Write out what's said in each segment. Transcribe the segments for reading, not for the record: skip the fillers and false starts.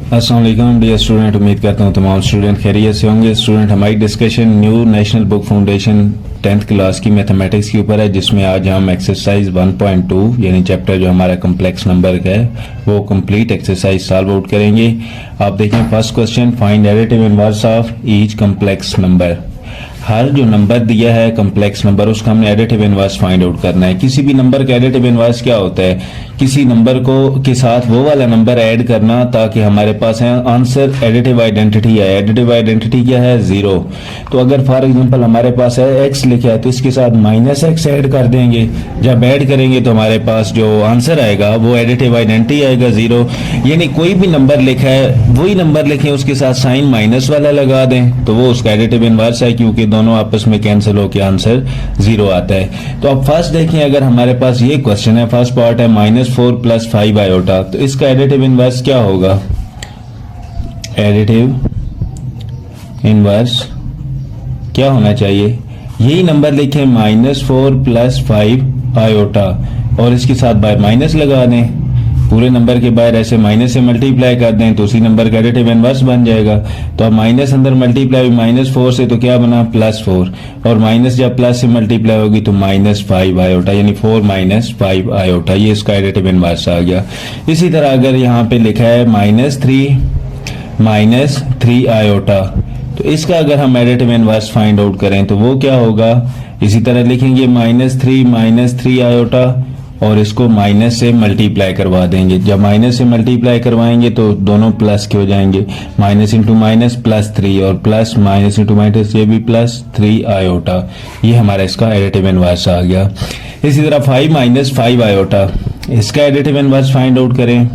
अस्सलाम वालेकुम dear student, उम्मीद करता हूँ तमाम स्टूडेंट खैरियत से होंगे। स्टूडेंट, हमारी discussion new national book foundation 10th class की मैथमेटिक्स के ऊपर है, जिसमें आज हम एक्सरसाइज 1.2 यानी चैप्टर जो हमारा कम्प्लेक्स नंबर का है वो कंप्लीट एक्सरसाइज सॉल्व आउट करेंगे। आप देखें first question, find additive inverse of each complex number. हर जो नंबर दिया है कम्प्लेक्स नंबर, उसका हमने एडिटिव इनवर्स फाइंड आउट करना है। किसी भी नंबर का एडिटिव इनवर्स क्या होता है? किसी नंबर को के साथ वो वाला नंबर ऐड करना ताकि हमारे पास है आंसर एडिटिव आइडेंटिटी है। एडिटिव आइडेंटिटी क्या है? 0। तो अगर फॉर एग्जांपल हमारे पास है x लिखा है तो इसके साथ -x ऐड कर देंगे। जब ऐड करेंगे तो हमारे पास जो आंसर आएगा वो एडिटिव आइडेंटिटी आएगा 0। यानी कोई भी नंबर लिखा है वही नंबर लिखें, उसके साथ साइन माइनस वाला लगा दें तो वो उसका एडिटिव इनवर्स है, क्योंकि दोनों आपस में कैंसिल होकर आंसर 0 आता है। तो अब फर्स्ट देखें, अगर हमारे पास ये क्वेश्चन है, फर्स्ट पार्ट है -4 + 5 आयोटा, तो इसका एडिटिव इनवर्स क्या होगा? एडिटिव इनवर्स क्या होना चाहिए? यही नंबर लिखें -4 + 5 आयोटा और इसके साथ बाय माइनस लगा दें। पूरे नंबर के बाहर ऐसे माइनस से मल्टीप्लाई कर दें तो उसी नंबर का एडिटिव इनवर्स बन जाएगा। तो अब माइनस अंदर मल्टीप्लाई -4 से तो क्या बना? +4, और माइनस जब प्लस से मल्टीप्लाई होगी तो -5 आयोटा, यानी 4 - 5 आयोटा, ये इसका एडिटिव इनवर्स आ गया। इसी तरह अगर यहाँ पे लिखा है -3 आयोटा, तो इसका अगर हम एडिटिव इनवर्स फाइंड आउट करें तो वो क्या होगा? इसी तरह लिखेंगे -3 आयोटा और इसको माइनस से मल्टीप्लाई करवा देंगे। जब माइनस से मल्टीप्लाई करवाएंगे तो दोनों प्लस के हो जाएंगे, माइनस इंटू माइनस +3 और प्लस माइनस इंटू माइनस ये भी +3 आयोटा। ये हमारा इसका एडिटिव इनवर्स आ गया। इसी तरह 5 - 5 आयोटा, इसका एडिटिव इनवर्स फाइंड आउट करें।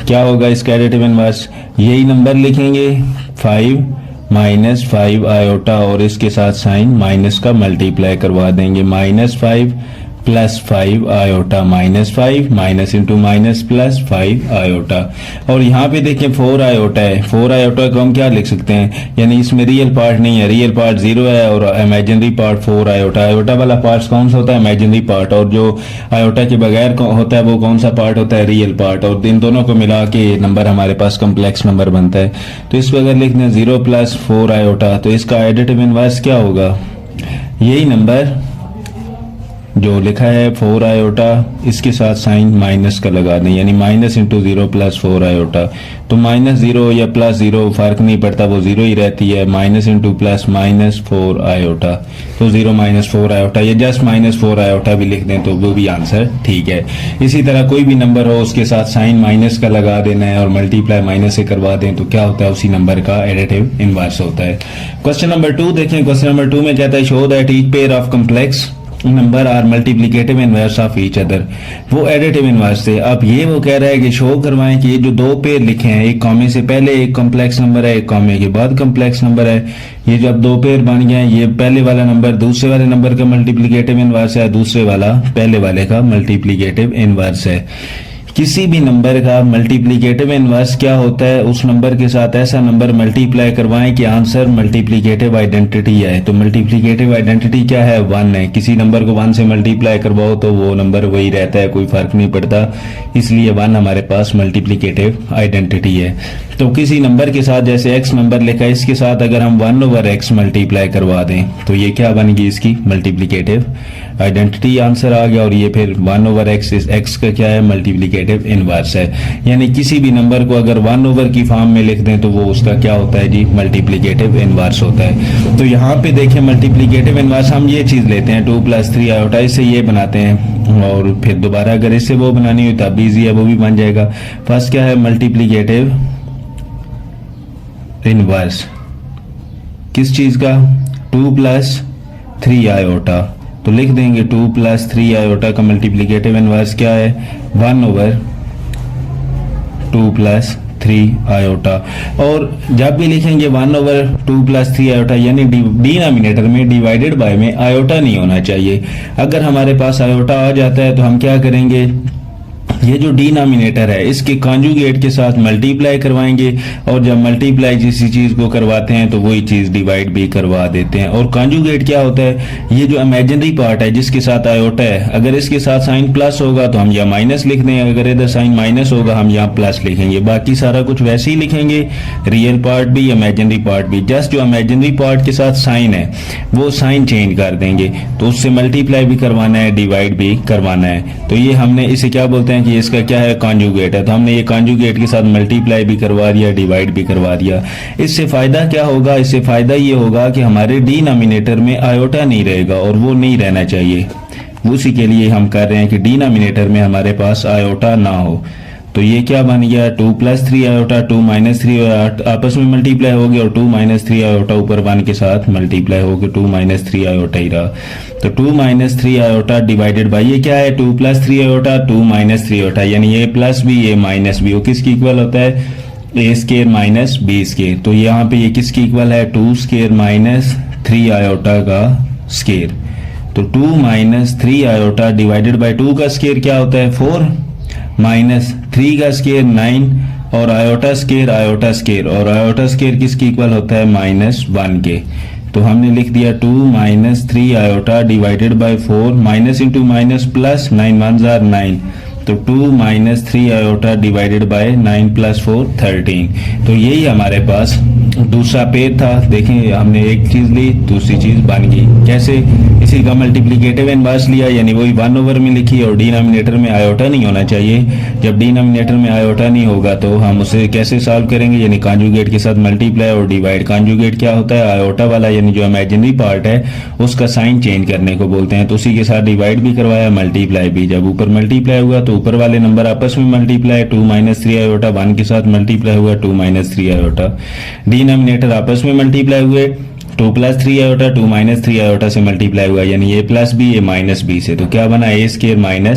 क्या होगा इसका एडिटिव इनवर्स? यही नंबर लिखेंगे 5 - 5 आयोटा और इसके साथ साइन माइनस का मल्टीप्लाई करवा देंगे, -5 + 5 iota, -5 minus into minus +5 iota. और यहाँ पे देखें 4 आयोटा है, 4 आयोटा को हम क्या लिख सकते हैं? यानी इसमें रियल पार्ट नहीं है, रियल पार्ट 0 है और इमेजिनरी पार्ट 4 आयोटा। आयोटा वाला पार्ट कौन सा होता है? Imaginary part. और जो आयोटा के बगैर होता है वो कौन सा पार्ट होता है? Real part. और इन दोनों को मिला के नंबर हमारे पास कम्प्लेक्स नंबर बनता है। तो इसको अगर लिखते हैं 0 + 4 आयोटा, तो इसका एडिटिव इनवर्स क्या होगा? यही नंबर जो लिखा है 4 आयोटा, इसके साथ साइन माइनस का लगा दें, यानी माइनस इंटू 0 + 4 आयोटा। तो -0 या +0 फर्क नहीं पड़ता, वो 0 ही रहती है। माइनस इंटू प्लस -4 आयोटा, तो 0 - 4 आयोटा, या जस्ट -4 आयोटा भी लिख दें तो वो भी आंसर ठीक है। इसी तरह कोई भी नंबर हो उसके साथ साइन माइनस का लगा देना है और मल्टीप्लाई माइनस से करवा दें तो क्या होता है? उसी नंबर का एडिटिव इनवर्स होता है। क्वेश्चन नंबर 2 देखें। क्वेश्चन नंबर 2 में कहता है show that each pair of complex number are multiplicative inverse of each other. वो एडिटिव इनवर्स से। अब ये वो कह रहा है कि शो करवाएं कि ये जो 2 पेयर लिखे हैं, एक कॉमे से पहले एक कॉम्प्लेक्स नंबर है, एक कॉमे के बाद कॉम्प्लेक्स नंबर है, ये जब 2 पेयर बन गए, ये पहले वाला नंबर दूसरे वाले नंबर का मल्टीप्लिकेटिव इनवर्स है, दूसरे वाला पहले वाले का मल्टीप्लिकेटिव इनवर्स है। किसी भी नंबर का मल्टीप्लिकेटिव इनवर्स क्या होता है? उस नंबर के साथ ऐसा नंबर मल्टीप्लाई करवाएं कि आंसर मल्टीप्लिकेटिव आइडेंटिटी है। तो मल्टीप्लिकेटिव आइडेंटिटी क्या है? 1 है। किसी नंबर को 1 से मल्टीप्लाई करवाओ तो वो नंबर वही रहता है, कोई फर्क नहीं पड़ता, इसलिए 1 हमारे पास मल्टीप्लिकेटिव आइडेंटिटी है। तो किसी नंबर के साथ जैसे x नंबर लिखा है, इसके साथ अगर हम 1/x मल्टीप्लाई करवा दें तो ये क्या बनेगी? इसकी मल्टीप्लिकेटिव आइडेंटिटी आंसर आ गया। और ये फिर 1/x, इस x का क्या है? मल्टीप्लिकेटिव इनवर्स है। यानी किसी भी नंबर को अगर 1/, की फॉर्म में लिख दें तो वो उसका क्या होता है जी? मल्टीप्लिकेटिव इनवर्स होता है। तो यहाँ पे देखें मल्टीप्लिकेटिव इनवर्स हम ये चीज लेते हैं 2 + 3 आयोटा, इससे ये बनाते हैं और फिर दोबारा अगर इससे वो बनानी हो तब ईजी है, वो भी बन जाएगा। फर्स्ट क्या है? मल्टीप्लिकेटिव इनवर्स किस चीज का? 2 + 3 आयोटा। तो लिख देंगे 2 + 3 आयोटा का मल्टीप्लिकेटिव इनवर्स क्या है? 1/2 + 3 आयोटा। और जब भी लिखेंगे 1/2 + 3 आयोटा, यानी डिनोमिनेटर में डिवाइडेड बाय में आयोटा नहीं होना चाहिए। अगर हमारे पास आयोटा आ जाता है तो हम क्या करेंगे? ये जो डिनोमिनेटर है इसके कॉन्जुगेट के साथ मल्टीप्लाई करवाएंगे, और जब मल्टीप्लाई किसी चीज को करवाते हैं तो वही चीज डिवाइड भी करवा देते हैं। और कॉन्जुगेट क्या होता है, ये जो इमेजिनरी पार्ट है जिसके साथ आयोटा है, अगर इसके साथ साइन प्लस होगा तो हम यहाँ माइनस लिख दें, अगर इधर साइन माइनस होगा हम यहाँ प्लस लिखेंगे, बाकी सारा कुछ वैसे ही लिखेंगे, रियल पार्ट भी इमेजिनरी पार्ट भी। जस्ट जो इमेजिनरी पार्ट के साथ साइन है वो साइन चेंज कर देंगे, तो उससे मल्टीप्लाई भी करवाना है, डिवाइड भी करवाना है। तो ये हमने इसे क्या बोलते हैं कि इसका क्या है, कॉन्जुगेट है। तो हमने ये कॉन्जुगेट के साथ मल्टीप्लाई भी करवा दिया, डिवाइड भी करवा दिया। इससे फायदा क्या होगा, इससे फायदा ये होगा कि हमारे डिनोमिनेटर में आयोटा नहीं रहेगा, और वो नहीं रहना चाहिए। उसी के लिए हम कर रहे हैं कि डिनोमिनेटर में हमारे पास आयोटा ना हो। तो ये क्या बन गया, 2 + 3 आयोटा, 2 - 3 आपस में मल्टीप्लाई हो गया, और 2 - 3 आयोटा ऊपर 1 के साथ मल्टीप्लाई हो गया, 2 - 3 आयोटा ही रहा। तो 2 - 3 आयोटा डिवाइडेड बाई ये क्या है, 2 + 3 आयोटा, 2 - 3 आयोटा, यानी ये प्लस भी ये माइनस भी, वो किसकी इक्वल होता है, a² - b²। तो यहाँ पे ये किसकी इक्वल है, 2² - 3 आयोटा का स्केयर। तो 2 - 3 आयोटा डिवाइडेड बाई 2 का स्केयर क्या होता है, 4 माइनस 3 का स्केयर 9, और आयोटा स्केयर और आयोटा स्केयर किसकी इक्वल होता है, -1 के। तो हमने लिख दिया 2 - 3 iota divided by 4, minus into minus plus, 9 × 1 = 9, तो 2 - 3 आयोटा डिवाइडेड बाय 9 + 4 13। तो यही हमारे पास दूसरा पेयर था। देखें हमने एक चीज ली, दूसरी चीज बन गई कैसे, इसी का मल्टीप्लिकेटिव इनवर्स लिया, यानी वही 1/, में लिखी, और डिनोमिनेटर में आयोटा नहीं होना चाहिए। जब डिनोमिनेटर में आयोटा नहीं होगा तो हम उसे कैसे सॉल्व करेंगे, यानी कॉन्जुगेट के साथ मल्टीप्लाई और डिवाइड। कॉन्जुगेट क्या होता है, आयोटा वाला, यानी जो इमेजिनरी पार्ट है उसका साइन चेंज करने को बोलते हैं। तो उसी के साथ डिवाइड भी करवाया, मल्टीप्लाई भी। जब ऊपर मल्टीप्लाई हुआ तो ऊपर वाले नंबर आपस में मल्टीप्लाई, 2 - 3 आयोटा 1 के साथ मल्टीप्लाई हुआ, 2 - 3 आयोटा। डिनोमिनेटर आपस में मल्टीप्लाई हुए, 2 + 3 आयोटा 2 - 3 आयोटा से मल्टीप्लाई हुआ, यानी a + b a - b से। तो क्या बना, a²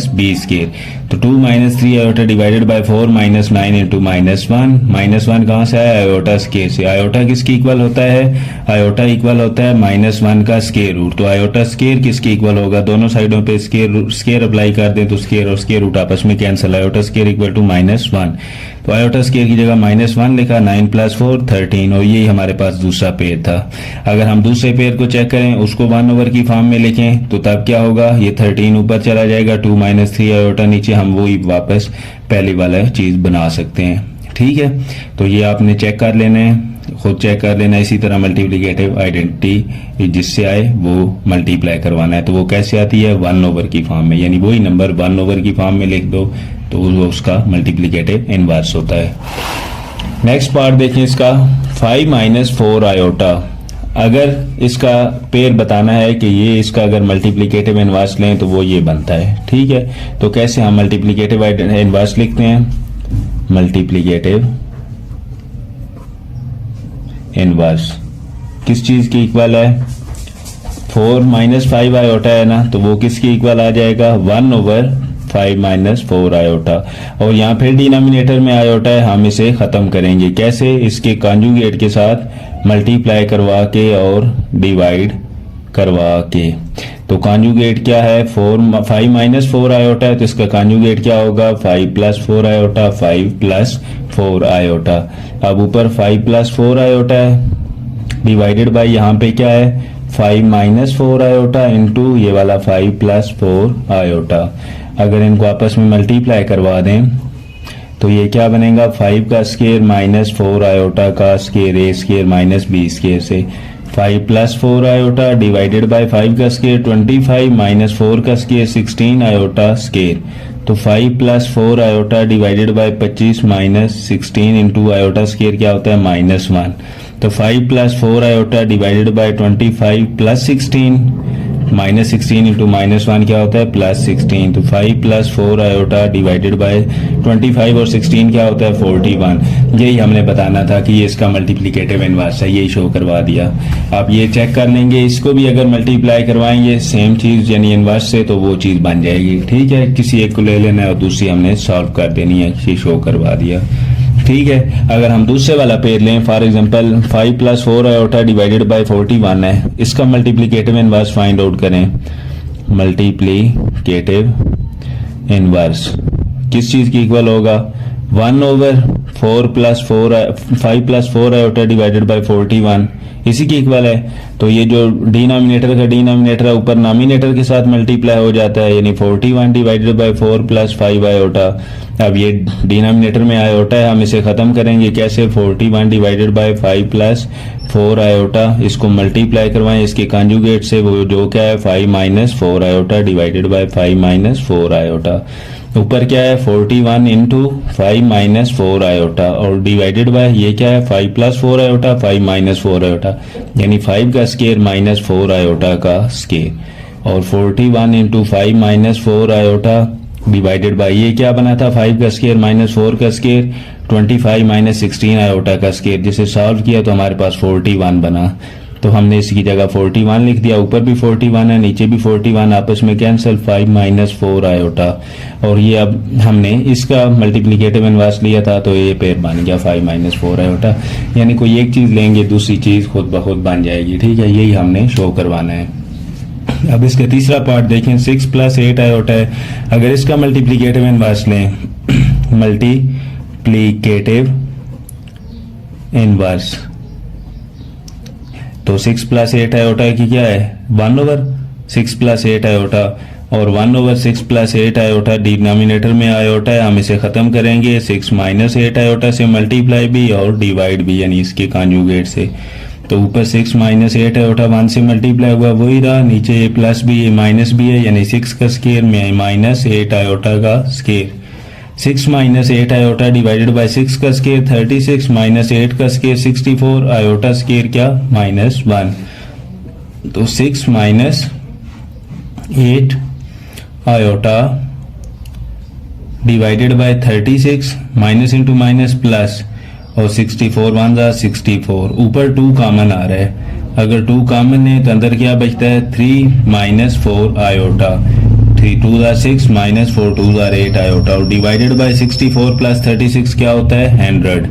- b²। तो 2 - 3 आयोटा डिवाइडेड बाय 4 - 9 × -1 कहाँ से आया, आयोटा स्केयर से। आयोटा किसकी इक्वल होता है, आयोटा इक्वल होता है -1 का स्केयर रूट। तो आयोटा स्केयर किसकी इक्वल होगा, दोनों साइडों पे स्केयर अप्लाई कर दें तो स्केयर और स्केयर रूट आपस में cancel, iota square equal to -1। तो आयोटा स्केयर की जगह -1 लिखा, 9 + 4 13, और यही हमारे पास दूसरा पेयर था। अगर हम दूसरे पेयर को चेक करें, उसको 1/, की फॉर्म में लिखें, तो तब क्या होगा, ये 13 ऊपर चला जाएगा, 2 - 3 आयोटा नीचे, हम वही वापस पहली वाला चीज बना सकते हैं। ठीक है, तो ये आपने चेक कर लेना है, खुद चेक कर लेना है। इसी तरह मल्टीप्लिकेटिव आइडेंटिटी जिससे आए वो मल्टीप्लाई करवाना है, तो वो कैसे आती है, 1/, की फॉर्म में, यानी वही नंबर 1/, की फॉर्म में लिख दो तो वो उसका मल्टीप्लिकेटिव इनवर्स होता है। नेक्स्ट पार्ट देखें इसका, 5 - 4 आयोटा। अगर इसका पेयर बताना है कि ये इसका अगर मल्टीप्लिकेटिव इनवर्स लें तो वो ये बनता है। ठीक है, तो कैसे हम मल्टीप्लिकेटिव इनवर्स लिखते हैं, मल्टीप्लिकेटिव इनवर्स किस चीज की इक्वल है, 4 - 5 आयोटा है ना, तो वो किसकी इक्वल आ जाएगा, 1/5 - 4 आयोटा। और यहाँ फिर डिनोमिनेटर में आयोटा है, हम इसे खत्म करेंगे कैसे, इसके कॉन्जुगेट के साथ मल्टीप्लाई करवा के और डिवाइड करवा के। तो कॉन्जुगेट क्या है, 5 - 4 आयोटा है, तो इसका कॉन्जुगेट क्या होगा, 5 + 4 आयोटा, 5 + 4 आयोटा। अब ऊपर 5 + 4 आयोटा है डिवाइडेड बाई यहाँ पे क्या है, 5 - 4 आयोटा इंटू ये वाला 5 + 4 आयोटा। अगर इनको आपस में मल्टीप्लाई करवा दें तो ये क्या बनेगा, 5 का स्केयर -4 आयोटा का स्केयर, a² - b² से। 5 + 4 आयोटा डिवाइडेड बाय 5 का स्केयर 25 - 4 का स्केयर 16 आयोटा स्केयर। तो 5 + 4 iota divided by 25 - 16 into iota square क्या होता है, -1। तो 5 + 4 आयोटा डिवाइडेड बाय 25 + 16, -16 इंटू -1 क्या होता है, +16। तो 5 + 4 आयोटा डिवाइडेड बाय 25 और 16 क्या होता है, 41। यही हमने बताना था कि ये इसका मल्टीप्लिकेटिव इनवर्स है, यही शो करवा दिया। आप ये चेक कर लेंगे, इसको भी अगर मल्टीप्लाई करवाएंगे सेम चीज यानी इनवर्स से, तो वो चीज बन जाएगी। ठीक है, किसी एक को ले लेना है और दूसरी हमने सॉल्व कर देनी है, ये शो करवा दिया। ठीक है, अगर हम दूसरे वाला पेयर लें, for example 5 + 4 iota divided by 41 है, इसका मल्टीप्लिकेटिव इनवर्स फाइंड आउट करें। मल्टीप्लिकेटिव इनवर्स किस चीज़ की इक्वल होगा, 1/4 plus 4 5 plus 4 iota divided by 41, इसी की इक्वल है। तो ये जो डिनोमिनेटर का डिनोमिनेटर है ऊपर नॉमिनेटर के साथ मल्टीप्लाई हो जाता है, यानी 41 डिवाइडेड बाई 4 प्लस 5 आयोटा। अब ये डिनोमिनेटर में आयोटा है, हम इसे ख़त्म करेंगे कैसे, 41 डिवाइडेड बाई 5 प्लस 4 आयोटा, इसको मल्टीप्लाई करवाएं इसके कॉन्जुगेट से, वो जो क्या है 5 minus 4 iota divided by 5 minus 4 iota. ऊपर क्या है 41 इंटू 5 माइनस 4 आयोटा और डिवाइडेड बाय ये क्या है 5 प्लस 4 आयोटा 5 माइनस 4 आयोटा, यानी 5 का स्केयर माइनस 4 आयोटा का स्केयर। और 41 into 5 minus 4 iota divided by ये क्या बना था 5 का स्केयर माइनस 4 का स्केयर 25 माइनस 16 आयोटा का स्केयर। जिसे सॉल्व किया तो हमारे पास 41 बना, तो हमने इसकी जगह 41 लिख दिया, ऊपर भी 41 है नीचे भी 41, आपस में कैंसिल 5 माइनस 4 आयोटा। और ये अब हमने इसका मल्टीप्लिकेटिव इनवर्स लिया था तो ये पेयर बन गया 5 माइनस 4 आयोटा, यानी कोई एक चीज़ लेंगे दूसरी चीज़ खुद ब खुद बन जाएगी। ठीक है, यही हमने शो करवाना है। अब इसका तीसरा पार्ट देखें, 6 प्लस 8 आयोटा है, अगर इसका मल्टीप्लिकेटिव इनवर्स लें मल्टीप्लिकेटिव इनवर्स तो 6 प्लस 8 आयोटा की क्या है 1/6 प्लस 8 आयोटा, और 1/6 प्लस 8 आयोटा डिनोमिनेटर में आयोटा है, हम इसे खत्म करेंगे 6 माइनस 8 आयोटा से मल्टीप्लाई भी और डिवाइड भी, यानी इसके कॉन्जुगेट से। तो ऊपर 6 माइनस 8 आयोटा 1 से मल्टीप्लाई हुआ वही रहा, नीचे ये प्लस भी ये माइनस भी है, यानी 6 का स्केयर में माइनस 8 आयोटा का square. 6 minus 8 iota divided by 6 का स्केयर 36 माइनस 8 का स्केयर 64 आयोटा स्केयर क्या -1। तो 6 minus 8 iota divided by 36 minus into minus plus और 64 1 जा 64, ऊपर 2 कॉमन आ रहा है, अगर 2 कॉमन है तो अंदर क्या बचता है 3 माइनस 4 आयोटा, 3 2 जा 6 माइनस 4 2 जा 8 आयोटा, और डिवाइडेड बाय 64 प्लस 36 क्या होता है 100,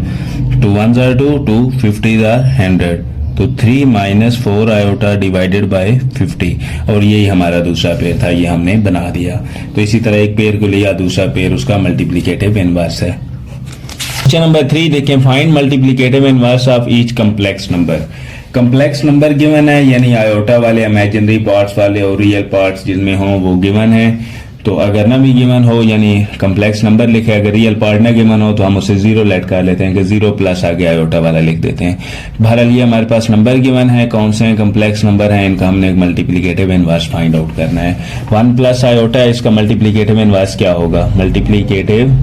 2 1 जा 2 2 50 जा 100, तो 3 माइनस 4 आयोटा डिवाइडेड बाय 50, और यही हमारा दूसरा पेयर था, ये हमने बना दिया। तो इसी तरह एक पेयर को लिया, दूसरा पेयर उसका मल्टीप्लिकेटिव इनवर्स है। क्वेश्चन नंबर 3 देखें, find multiplicative inverse of each complex number. Complex number given है, यानी आयोटा वाले, इमेजिनरी पार्ट्स वाले और रियल पार्ट्स जिनमें हों वो गिवन है। तो अगर ना भी गिवन हो यानी कम्प्लेक्स नंबर लिखे, अगर रियल पार्ट ना गिवन हो तो हम उसे 0 लेट कर लेते हैं कि 0 प्लस आगे आयोटा वाला लिख देते हैं। बहरहाल ये हमारे पास नंबर गिवन है, कौन से हैं कम्प्लेक्स नंबर हैं, इनका हमने मल्टीप्लिकेटिव इनवर्स फाइंड आउट करना है। 1 प्लस आयोटा है, इसका मल्टीप्लिकेटिव इनवर्स क्या होगा, मल्टीप्लिकेटिव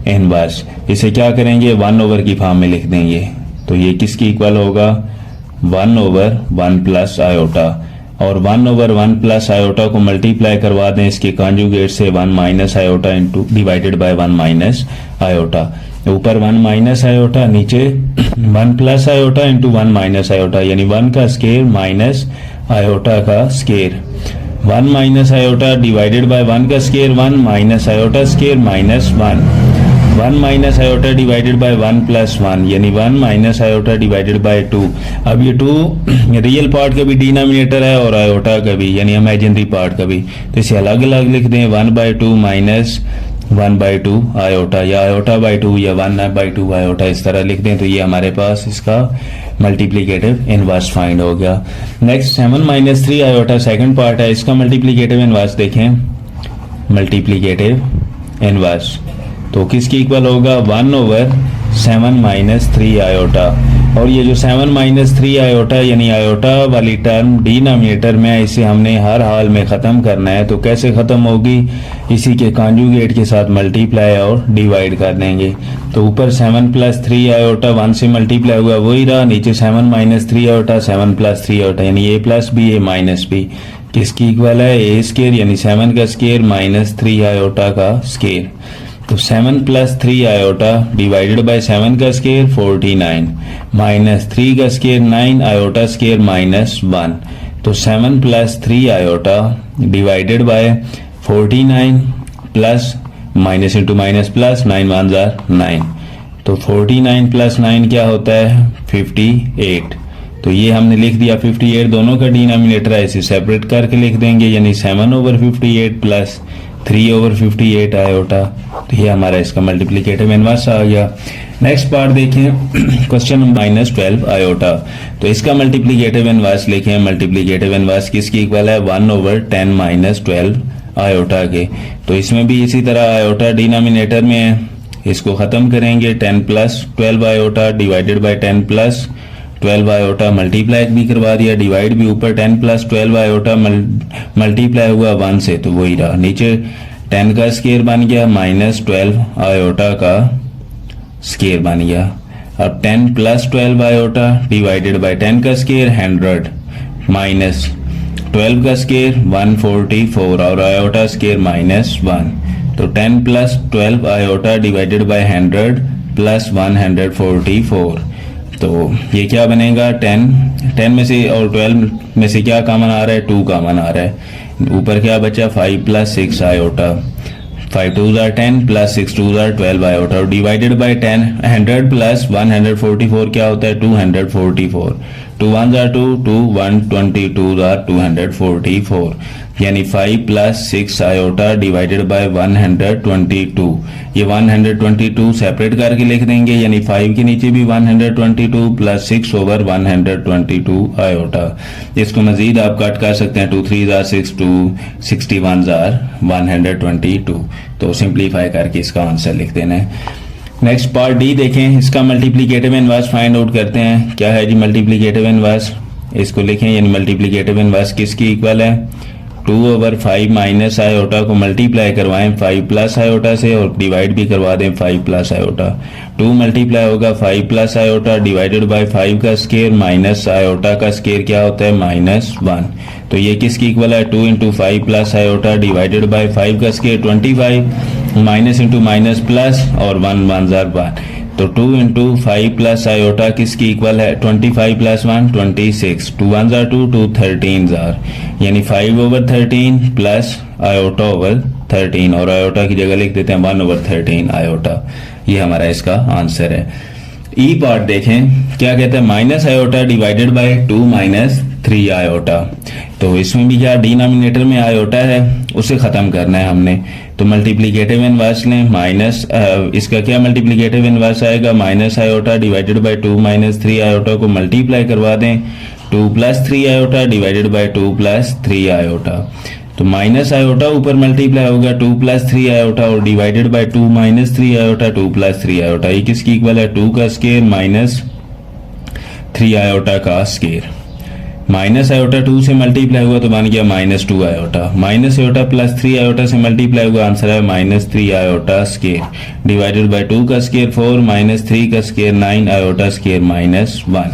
इनवर्स, इसे क्या करेंगे 1 की फॉर्म में लिख देंगे। तो ये किसकी इक्वल होगा 1/1 प्लस आयोटा, और 1/1 प्लस आयोटा को मल्टीप्लाई करवा दें इसके कॉन्जुगेट से 1 minus iota into divided by 1 minus iota, ऊपर 1 माइनस आयोटा नीचे 1 plus iota into 1 minus iota, यानी 1 का स्केयर माइनस आयोटा का square, 1 minus iota divided by 1 का square 1 minus iota square minus 1 minus iota divided by 1 plus 1, यानी 1 minus iota divided by 2। अब ये 2 real part का भी डिनोमिनेटर है और आयोटा का भी, यानी इमेजिनरी पार्ट का भी, तो इसे अलग अलग लिख दें 1/2 माइनस 1/2 आयोटा, या आयोटा बाय 2 या 1/2 आयोटा, इस तरह लिख दें। तो ये हमारे पास इसका मल्टीप्लिकेटिव इनवर्स फाइंड हो गया। Next 7 minus 3 iota second part है, इसका मल्टीप्लिकेटिव इनवर्स देखें, मल्टीप्लिकेटिव इनवर्स तो किसकी इक्वल होगा 1/7 माइनस 3 आयोटा, और ये जो 7 माइनस 3 आयोटा यानी आयोटा वाली टर्म डिनोमिनेटर में है, इसे हमने हर हाल में ख़त्म करना है। तो कैसे ख़त्म होगी, इसी के कॉन्जुगेट के साथ मल्टीप्लाई और डिवाइड कर देंगे। तो ऊपर 7 प्लस 3 आयोटा 1 से मल्टीप्लाई हुआ वही रहा, नीचे 7 माइनस 3 आयोटा 7 प्लस 3 आयोटा, यानी ए प्लस बी ए माइनस बी, किसकी इक्वल है ए स्केयर, यानी 7 का स्केयर माइनस 3 आयोटा का स्केयर। तो 7 प्लस 3 आयोटा डिवाइडेड बाय 7 का स्केयर 49 माइनस 3 का स्केयर 9 आयोटा स्केयर माइनस 1, तो 7 plus 3 iota divided by 49 plus minus into minus plus 9 1 जा 9, तो 49 प्लस 9 क्या होता है 58। तो ये हमने लिख दिया 58, दोनों का डिनोमिनेटर है, इसे सेपरेट करके लिख देंगे, यानी 7/58 प्लस 3/58 आयोटा। तो ये हमारा इसका मल्टीप्लिकेटिव इनवर्स आ गया। नेक्स्ट पार्ट देखें, क्वेश्चन -12 आयोटा। तो इसका मल्टीप्लिकेटिव इनवर्स लिखें। मल्टीप्लिकेटिव इनवर्स किसकी इक्वल है? 1/10 - 12 आयोटा के। तो इसमें भी इसी तरह आयोटा डिनोमिनेटर में है, इसको खत्म करेंगे। 10 + 12 iota divided by 10 + 12 iota, multiply भी करवा दिया, डिवाइड भी ऊपर 10 + 12 आयोटा मल्टीप्लाई हुआ 1 से, तो वही रहा। नीचे 10 का स्केयर बन गया, -12 आयोटा का स्केयर बन गया। अब 10 + 12 आयोटा डिवाइडेड बाय 10 का स्केयर 100 माइनस 12 का स्केयर 144 और आयोटा स्केयर -1। तो 10 + 12 आयोटा डिवाइडेड बाय 100 + 144। तो ये क्या बनेगा? 10 में से और 12 में से क्या कॉमन आ रहा है? 2 कॉमन आ रहा है। ऊपर क्या बचा? 5 + 6 iota. 5 2s are 10 + 6 2s are 12 iota और डिवाइडेड बाय 10। 100 + 144 क्या होता है? 244। 2 1s are 2, 2 122 are 244, यानी 5 + 6 आयोटा डिवाइडेड बाय 122। ये 122 सेपरेट करके लिख देंगे, यानी 5 के नीचे भी 122 + 6/122 आयोटा। इसको मजीद आप कट कर सकते हैं। 2 3s are 6, 2 61s are 122। तो सिंप्लीफाई करके इसका आंसर लिख देना है। नेक्स्ट पार्ट डी देखें, इसका मल्टीप्लिकेटिव इनवर्स फाइंड आउट करते हैं। क्या है जी मल्टीप्लिकेटिव इनवर्स? इसको लिखें, यानी मल्टीप्लिकेटिव इनवर्स किसकी इक्वल है? 2/5 माइनस आयोटा को मल्टीप्लाई करवाएं 5 + आयोटा से और डिवाइड भी करवा दें 5 + आयोटा। 2 मल्टीप्लाई होगा 5 + आयोटा डिवाइडेड बाय 5 का स्केयर माइनस आयोटा का स्केयर क्या होता है? -1। तो ये किसकी इक्वल है? 2 × 5 + आयोटा डिवाइडेड बाय 5 का square 25 minus into minus plus और 1 1s are 1। तो 2 × 5 + आयोटा किसकी इक्वल है? 25 + 1 26। 2 1s are 2, 2 13s are, यानी 5/13 प्लस आयोटा ओवर 13 और आयोटा की जगह लिख देते हैं 1/13 आयोटा। ये हमारा इसका आंसर है। ई पार्ट देखें, क्या कहते हैं? Minus iota divided by 2 - 3 iota. तो इसमें भी क्या डिनोमिनेटर में आयोटा है, उसे खत्म करना है हमने। तो मल्टीप्लिकेटिव इनवर्स लें। माइनस इसका क्या मल्टीप्लिकेटिव इनवर्स आएगा? Minus iota divided by 2 - 3 iota को मल्टीप्लाई करवा दें 2 + 3 आयोटा डिवाइडेड बाय 2 + 3 आयोटा। तो माइनस आयोटा ऊपर मल्टीप्लाई होगा 2 + 3 आयोटा और डिवाइडेड बाय 2 - 3 आयोटा 2 + 3 आयोटा। ये किसकी इक्वल है? 2 का स्केयर माइनस 3 आयोटा का स्केयर। माइनस आयोटा 2 से मल्टीप्लाई हुआ तो बन गया -2 आयोटा। माइनस आयोटा + 3 आयोटा से मल्टीप्लाई हुआ, आंसर है -3 आयोटा स्केयर डिवाइडेड बाय 2 का स्केयर 4 - 3 का स्केयर 9 आयोटा स्केयर -1।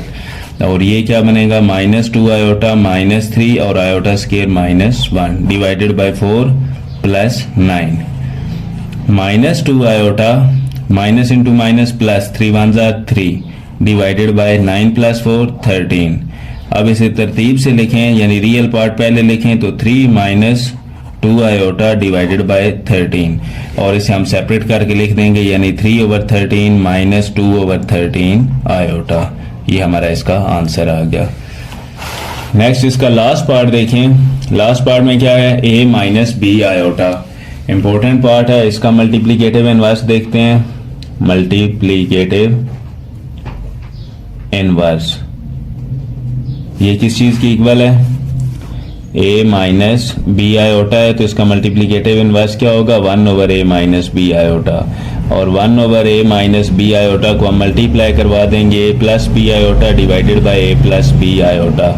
और ये क्या बनेगा? -2 आयोटा -3 और iota square -1 divided by 4 + 9। -2 iota minus into minus plus 3 1s are 3 divided by 9 + 4 13। अब इसे तरतीब से लिखें, यानी रियल पार्ट पहले लिखें तो 3 - 2 आयोटा डिवाइडेड बाय 13 और इसे हम सेपरेट करके लिख देंगे, यानी 3/13 - 2/13 आयोटा। ये हमारा इसका आंसर आ गया। नेक्स्ट इसका लास्ट पार्ट देखें। लास्ट पार्ट में क्या है? a - b iota. Important part है, इसका मल्टीप्लिकेटिव इनवर्स देखते हैं। मल्टीप्लिकेटिव इनवर्स ये किस चीज की इक्वल है? a - b आयोटा है, तो इसका मल्टीप्लिकेटिव इनवर्स क्या होगा? 1/a - b iota. और 1/a - b आयोटा को हम मल्टीप्लाई करवा देंगे a + b iota divided by a + b iota.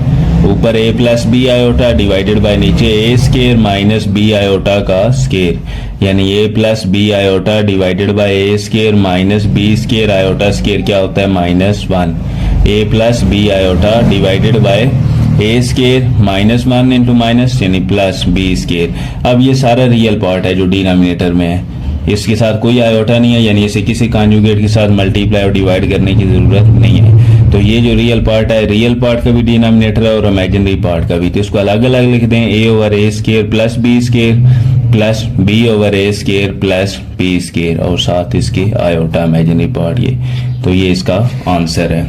ऊपर a + b iota divided by नीचे a square minus b iota का स्केयर, यानी a + b iota divided by a square minus b square iota square क्या होता है? -1। a + b iota divided by a square -1 into minus यानी plus b square. अब ये सारा रियल पार्ट है जो डिनोमिनेटर में है, इसके साथ कोई आयोटा नहीं है, यानी इसे किसी कॉन्जुगेट के साथ मल्टीप्लाई और डिवाइड करने की जरूरत नहीं है। तो ये जो रियल पार्ट है, रियल पार्ट का भी डिनोमिनेटर है और इमेजिनरी पार्ट का भी, तो इसको अलग अलग लिख दें। a/a square plus b square plus b/a square plus b square और साथ इसके आयोटा इमेजिनरी पार्ट ये। तो ये इसका आंसर है।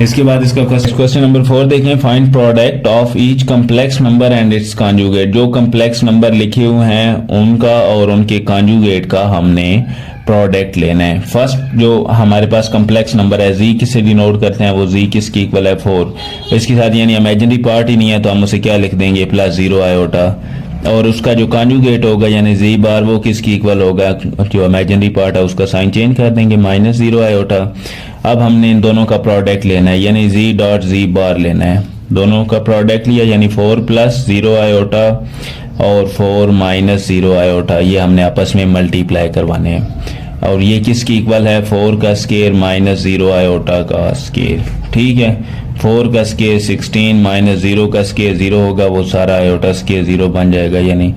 इसके बाद इसका क्वेश्चन नंबर 4 देखें, find product of each complex number and it's conjugate. जो कम्प्लेक्स नंबर लिखे हुए हैं उनका और उनके कॉन्जुगेट का हमने प्रोडक्ट लेना है। फर्स्ट जो हमारे पास कम्प्लेक्स नंबर है z किसे डिनोट करते हैं, वो z किसकी इक्वल है 4। इसके साथ यानी इमेजिनरी पार्ट ही नहीं है तो हम उसे क्या लिख देंगे +0 आयोटा, और उसका जो कॉन्जुगेट होगा यानी z बार वो किसकी इक्वल होगा, जो इमेजिनरी पार्ट है उसका साइन चेंज कर देंगे -0 आयोटा। अब हमने इन दोनों का प्रोडक्ट लेना है यानी z डॉट z बार लेना है। दोनों का प्रोडक्ट लिया यानी 4 + 0 आयोटा और 4 - 0 आयोटा, ये हमने आपस में मल्टीप्लाई करवाने हैं। और ये किसकी इक्वल है, 4 का स्केयर -0 आयोटा का स्केयर। ठीक है, 4 का स्केयर 16 - 0 का स्केयर 0 होगा, वो सारा आयोटा स्केयर 0 बन जाएगा यानी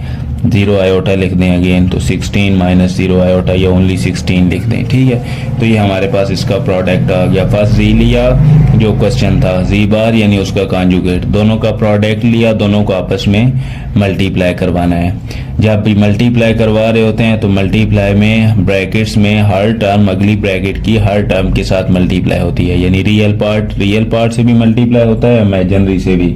0 आयोटा लिख दें अगेन, तो 16 - 0 आयोटा या ओनली 16 लिख दें। ठीक है, तो ये हमारे पास इसका प्रोडक्ट आ गया। फर्स्ट z लिया जो क्वेश्चन था, z बार यानी उसका कॉन्जुगेट, दोनों का प्रोडक्ट लिया, दोनों को आपस में मल्टीप्लाई करवाना है। जब भी मल्टीप्लाई करवा रहे होते हैं तो मल्टीप्लाई में ब्रैकेट्स में हर टर्म अगली ब्रैकेट की हर टर्म के साथ मल्टीप्लाई होती है, यानी रियल पार्ट से भी मल्टीप्लाई होता है, इमेजिनरी से भी।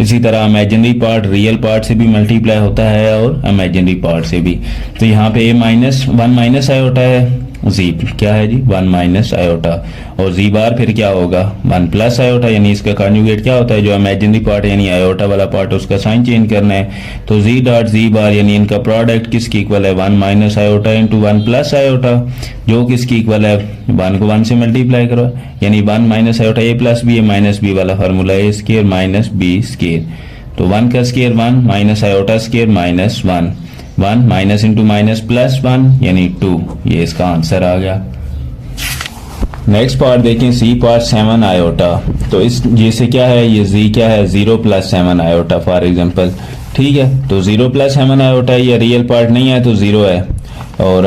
इसी तरह इमेजिनरी पार्ट रियल पार्ट से भी मल्टीप्लाई होता है और इमेजिनरी पार्ट से भी। तो यहाँ पे -1 आयोटा है, z क्या है जी 1 - आयोटा, और z बार फिर क्या होगा 1 + आयोटा, यानी इसका कॉन्जुगेट क्या होता है, जो इमेजिनरी पार्ट यानी आयोटा वाला पार्ट उसका साइन चेंज करना है। तो z डॉट z बार यानी इनका प्रोडक्ट किसकी इक्वल है 1 - आयोटा इंटू 1 + आयोटा, जो किसकी इक्वल है 1 को 1 से मल्टीप्लाई करो यानी 1 - आयोटा a + b, -b वाला formula a square -b square. तो 1 का square 1 - iota square -1, 1 minus into minus +1 यानी 2, ये इसका आंसर आ गया। नेक्स्ट पार्ट देखें, सी पार्ट 7 आयोटा। तो इस जैसे क्या है, ये z क्या है 0 + 7 आयोटा फॉर एग्जांपल। ठीक है, तो 0 + 7 आयोटा, ये रियल पार्ट नहीं है तो 0 है, और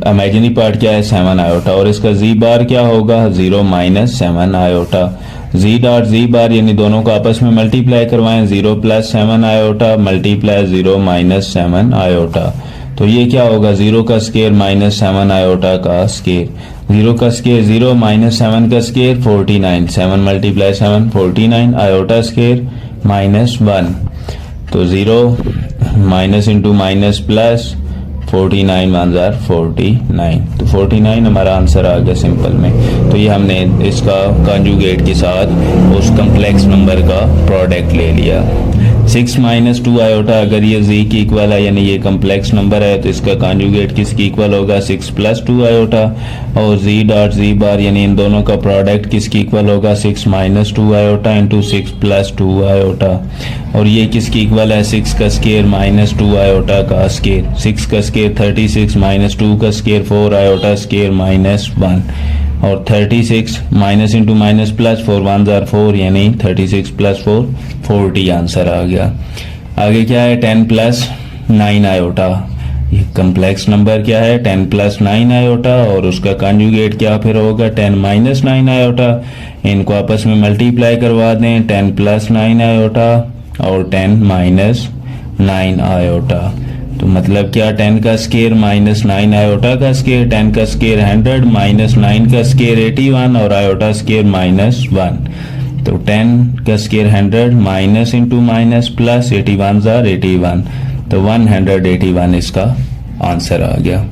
इमेजिनरी पार्ट क्या है 7 आयोटा, और इसका z बार क्या होगा 0 - 7 आयोटा। z डॉट z बार यानी दोनों को आपस में मल्टीप्लाई करवाएं, 0 + 7 आयोटा मल्टीप्लाई 0 - 7 आयोटा। तो ये क्या होगा 0 का स्केयर -7 आयोटा का स्केयर, 0 का स्केयर 0 - 7 का स्केयर 49, 7 × 7 49 आयोटा स्केयर -1। तो 0 minus into minus plus 49 1 jar 49, तो 49 हमारा आंसर आ गया सिंपल में। तो ये हमने इसका कॉन्जुगेट के साथ उस कम्प्लेक्स नंबर का प्रोडक्ट ले लिया। 6 - 2 आयोटा, अगर ये z की इक्वल है यानी ये कम्प्लेक्स नंबर है तो इसका कॉन्जुगेट किसकी इक्वल होगा 6 + 2 आयोटा, और z डॉट z बार यानी इन दोनों का प्रोडक्ट किसकी इक्वल होगा 6 - 2 आयोटा इंटू 6 + 2 आयोटा, और ये किसकी इक्वल है 6 का स्केयर -2 आयोटा का स्केयर, 6 का स्केयर 36 - 2 का स्केयर 4 आयोटा स्केयर -1, और 36 minus into minus plus 4 1 jar 4 यानी 36 + 4 40 आंसर आ गया। आगे क्या है 10 + 9 आयोटा, ये कम्प्लेक्स नंबर क्या है 10 + 9 आयोटा, और उसका कॉन्जुगेट क्या फिर होगा 10 - 9 आयोटा। इनको आपस में मल्टीप्लाई करवा दें 10 + 9 आयोटा और 10 - 9 आयोटा, तो मतलब क्या 10 का स्केयर -9 आयोटा का स्केयर, 10 का स्केयर 100 -9 का स्केयर 81 और आयोटा स्केयर -1, तो 10 का square 100 minus into minus plus 81 jar 81, तो 181 इसका आंसर आ गया।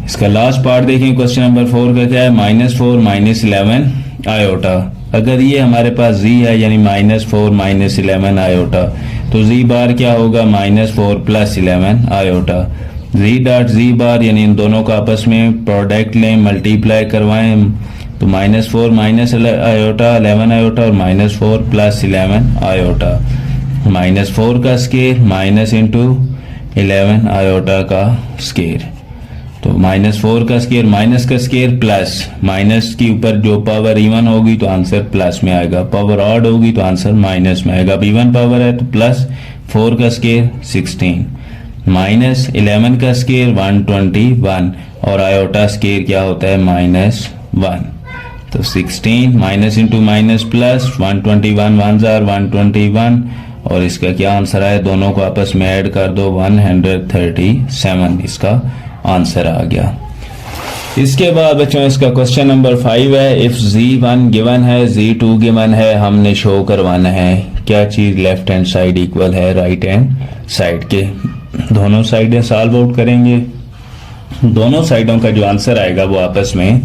इसका लास्ट पार्ट देखें क्वेश्चन नंबर 4 का क्या है -4 - 11 आयोटा। अगर ये हमारे पास z है यानी -4 - 11 आयोटा, तो z बार क्या होगा -4 + 11 आयोटा। z डॉट z बार यानी इन दोनों का आपस में प्रोडक्ट लें मल्टीप्लाई करवाएं, तो -4 - आयोटा 11 आयोटा और -4 + 11 आयोटा, -4 का स्केयर माइनस इंटू 11 आयोटा का स्केयर, तो -4 का स्केयर माइनस का स्केयर प्लस, माइनस के ऊपर जो पावर इवन होगी तो आंसर प्लस में आएगा, पावर ऑड होगी तो आंसर माइनस में आएगा। अब इवन पावर है तो +4 का स्केयर 16 -11 का स्केयर 121 और आयोटा स्केयर क्या होता है -1, तो 16 minus into minus plus 121 1 jar 121, और इसका क्या आंसर आया दोनों को आपस में ऐड कर दो 137, इसका आंसर आ गया। इसके बाद बच्चों इसका क्वेश्चन नंबर 5 है। इफ z1 गिवन है, z2 गिवन है, हमने शो करवाना है क्या चीज लेफ्ट हैंड साइड इक्वल है राइट हैंड साइड के। दोनों साइडें सॉल्व आउट करेंगे, दोनों साइडों का जो आंसर आएगा वो आपस में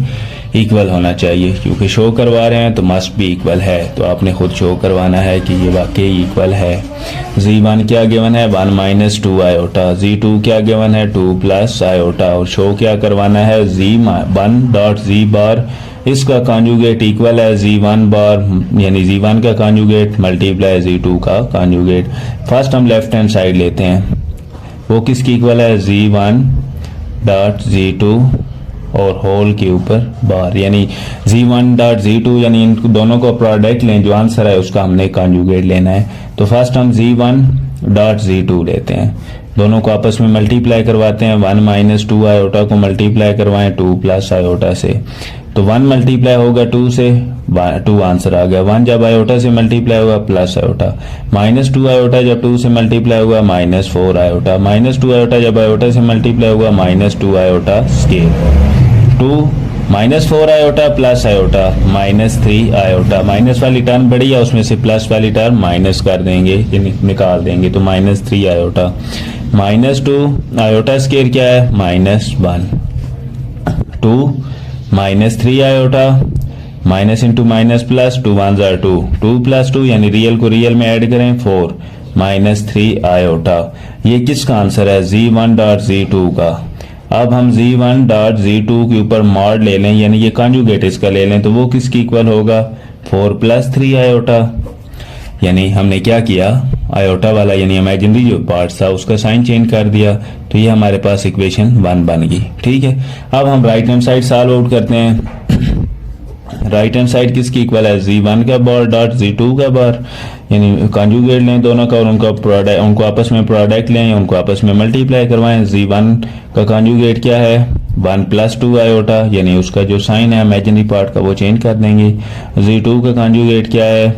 इक्वल होना चाहिए, क्योंकि शो करवा रहे हैं तो मस्ट भी इक्वल है, तो आपने खुद शो करवाना है कि ये वाकई इक्वल है। z1 क्या गिवन है 1 माइनस 2 आयोटा, z2 क्या गिवन है 2 प्लस आयोटा, और शो क्या करवाना है z1 डॉट z बार इसका कॉन्जुगेट इक्वल है z1 बार, यानी z1 का कॉन्जुगेट मल्टीप्लाई z2 का कॉन्जुगेट। फर्स्ट हम लेफ्ट हैंड साइड लेते हैं, वो किसकी इक्वल है z1 डॉट z2 और होल के ऊपर बार, यानी z1 डॉट z2, यानी इन दोनों को प्रोडक्ट लें, जो आंसर है उसका हमने कॉन्जुगेट लेना है। तो फर्स्ट हम z1 डॉट z2 लेते हैं, दोनों को आपस में मल्टीप्लाई करवाते हैं। 1 माइनस 2 आयोटा को मल्टीप्लाई करवाएं 2 प्लस आयोटा से, तो 1 मल्टीप्लाई होगा 2 से, 2 आंसर आ गया। 1 जब आयोटा से मल्टीप्लाई होगा प्लस आयोटा, माइनस 2 आयोटा जब 2 से मल्टीप्लाई होगा माइनस 4 आयोटा, माइनस 2 आयोटा जब आयोटा से मल्टीप्लाई होगा minus 2 iota square. 2 minus 4 iota plus iota minus 3 iota, minus वाली टर्म बड़ी है उसमें से प्लस वाली टर्म माइनस कर देंगे, निकाल देंगे, तो minus 3 iota, minus 2 iota square क्या है -1, 2 minus 3 iota, minus into minus plus, 2 1 जार 2, 2 प्लस 2 यानी रियल को रियल में ऐड करें 4 माइनस 3 आयोटा। ये किसका आंसर है z1 डॉट z2 का। अब हम z1 डॉट z2 के ऊपर मॉड ले लें, यानी ये कॉन्जुगेट इसका ले लें, तो वो किसकी इक्वल होगा 4 प्लस 3 आयोटा। यानी हमने क्या किया, आयोटा वाला यानी इमेजिनरी जो पार्ट था उसका साइन चेंज कर दिया, तो ये हमारे पास इक्वेशन 1 बन गई। ठीक है, अब हम right hand side solve out करते हैं। राइट हैंड साइड किसकी इक्वल है z1 का बार डॉट z2 का बार, यानी कॉन्जुगेट लें दोनों का और उनका प्रोडक्ट, उनको आपस में प्रोडक्ट लें, उनको आपस में मल्टीप्लाई करवाएं। z1 का कॉन्जुगेट क्या है 1 प्लस 2 आयोटा, यानी उसका जो साइन है इमेजिनरी पार्ट का वो चेंज कर देंगे। z2 का कॉन्जुगेट क्या है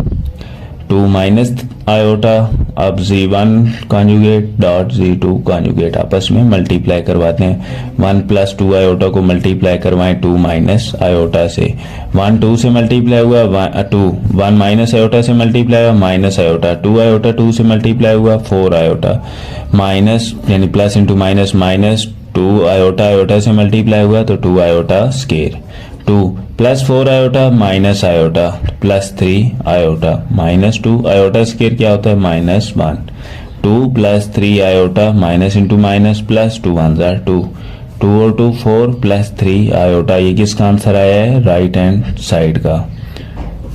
2 माइनस आयोटा। अब z1 conjugate dot z2 conjugate आपस में मल्टीप्लाई करवाते हैं। 1 प्लस 2 आयोटा को मल्टीप्लाई करवाएं 2 माइनस आयोटा से, 1 2 से मल्टीप्लाई हुआ 2, 1 माइनस आयोटा से मल्टीप्लाई हुआ माइनस आयोटा, 2 आयोटा 2 से मल्टीप्लाई हुआ 4 आयोटा, माइनस यानी plus into minus minus, 2 iota iota से मल्टीप्लाई हुआ तो 2 iota square, 2 plus 4 iota minus iota plus 3 iota, minus 2 iota square क्या होता है -1, 2 plus 3 iota minus into minus plus, 2 1 जार 2, 2 और 2 4 प्लस 3 आयोटा। ये किसका आंसर आया है राइट हैंड साइड का।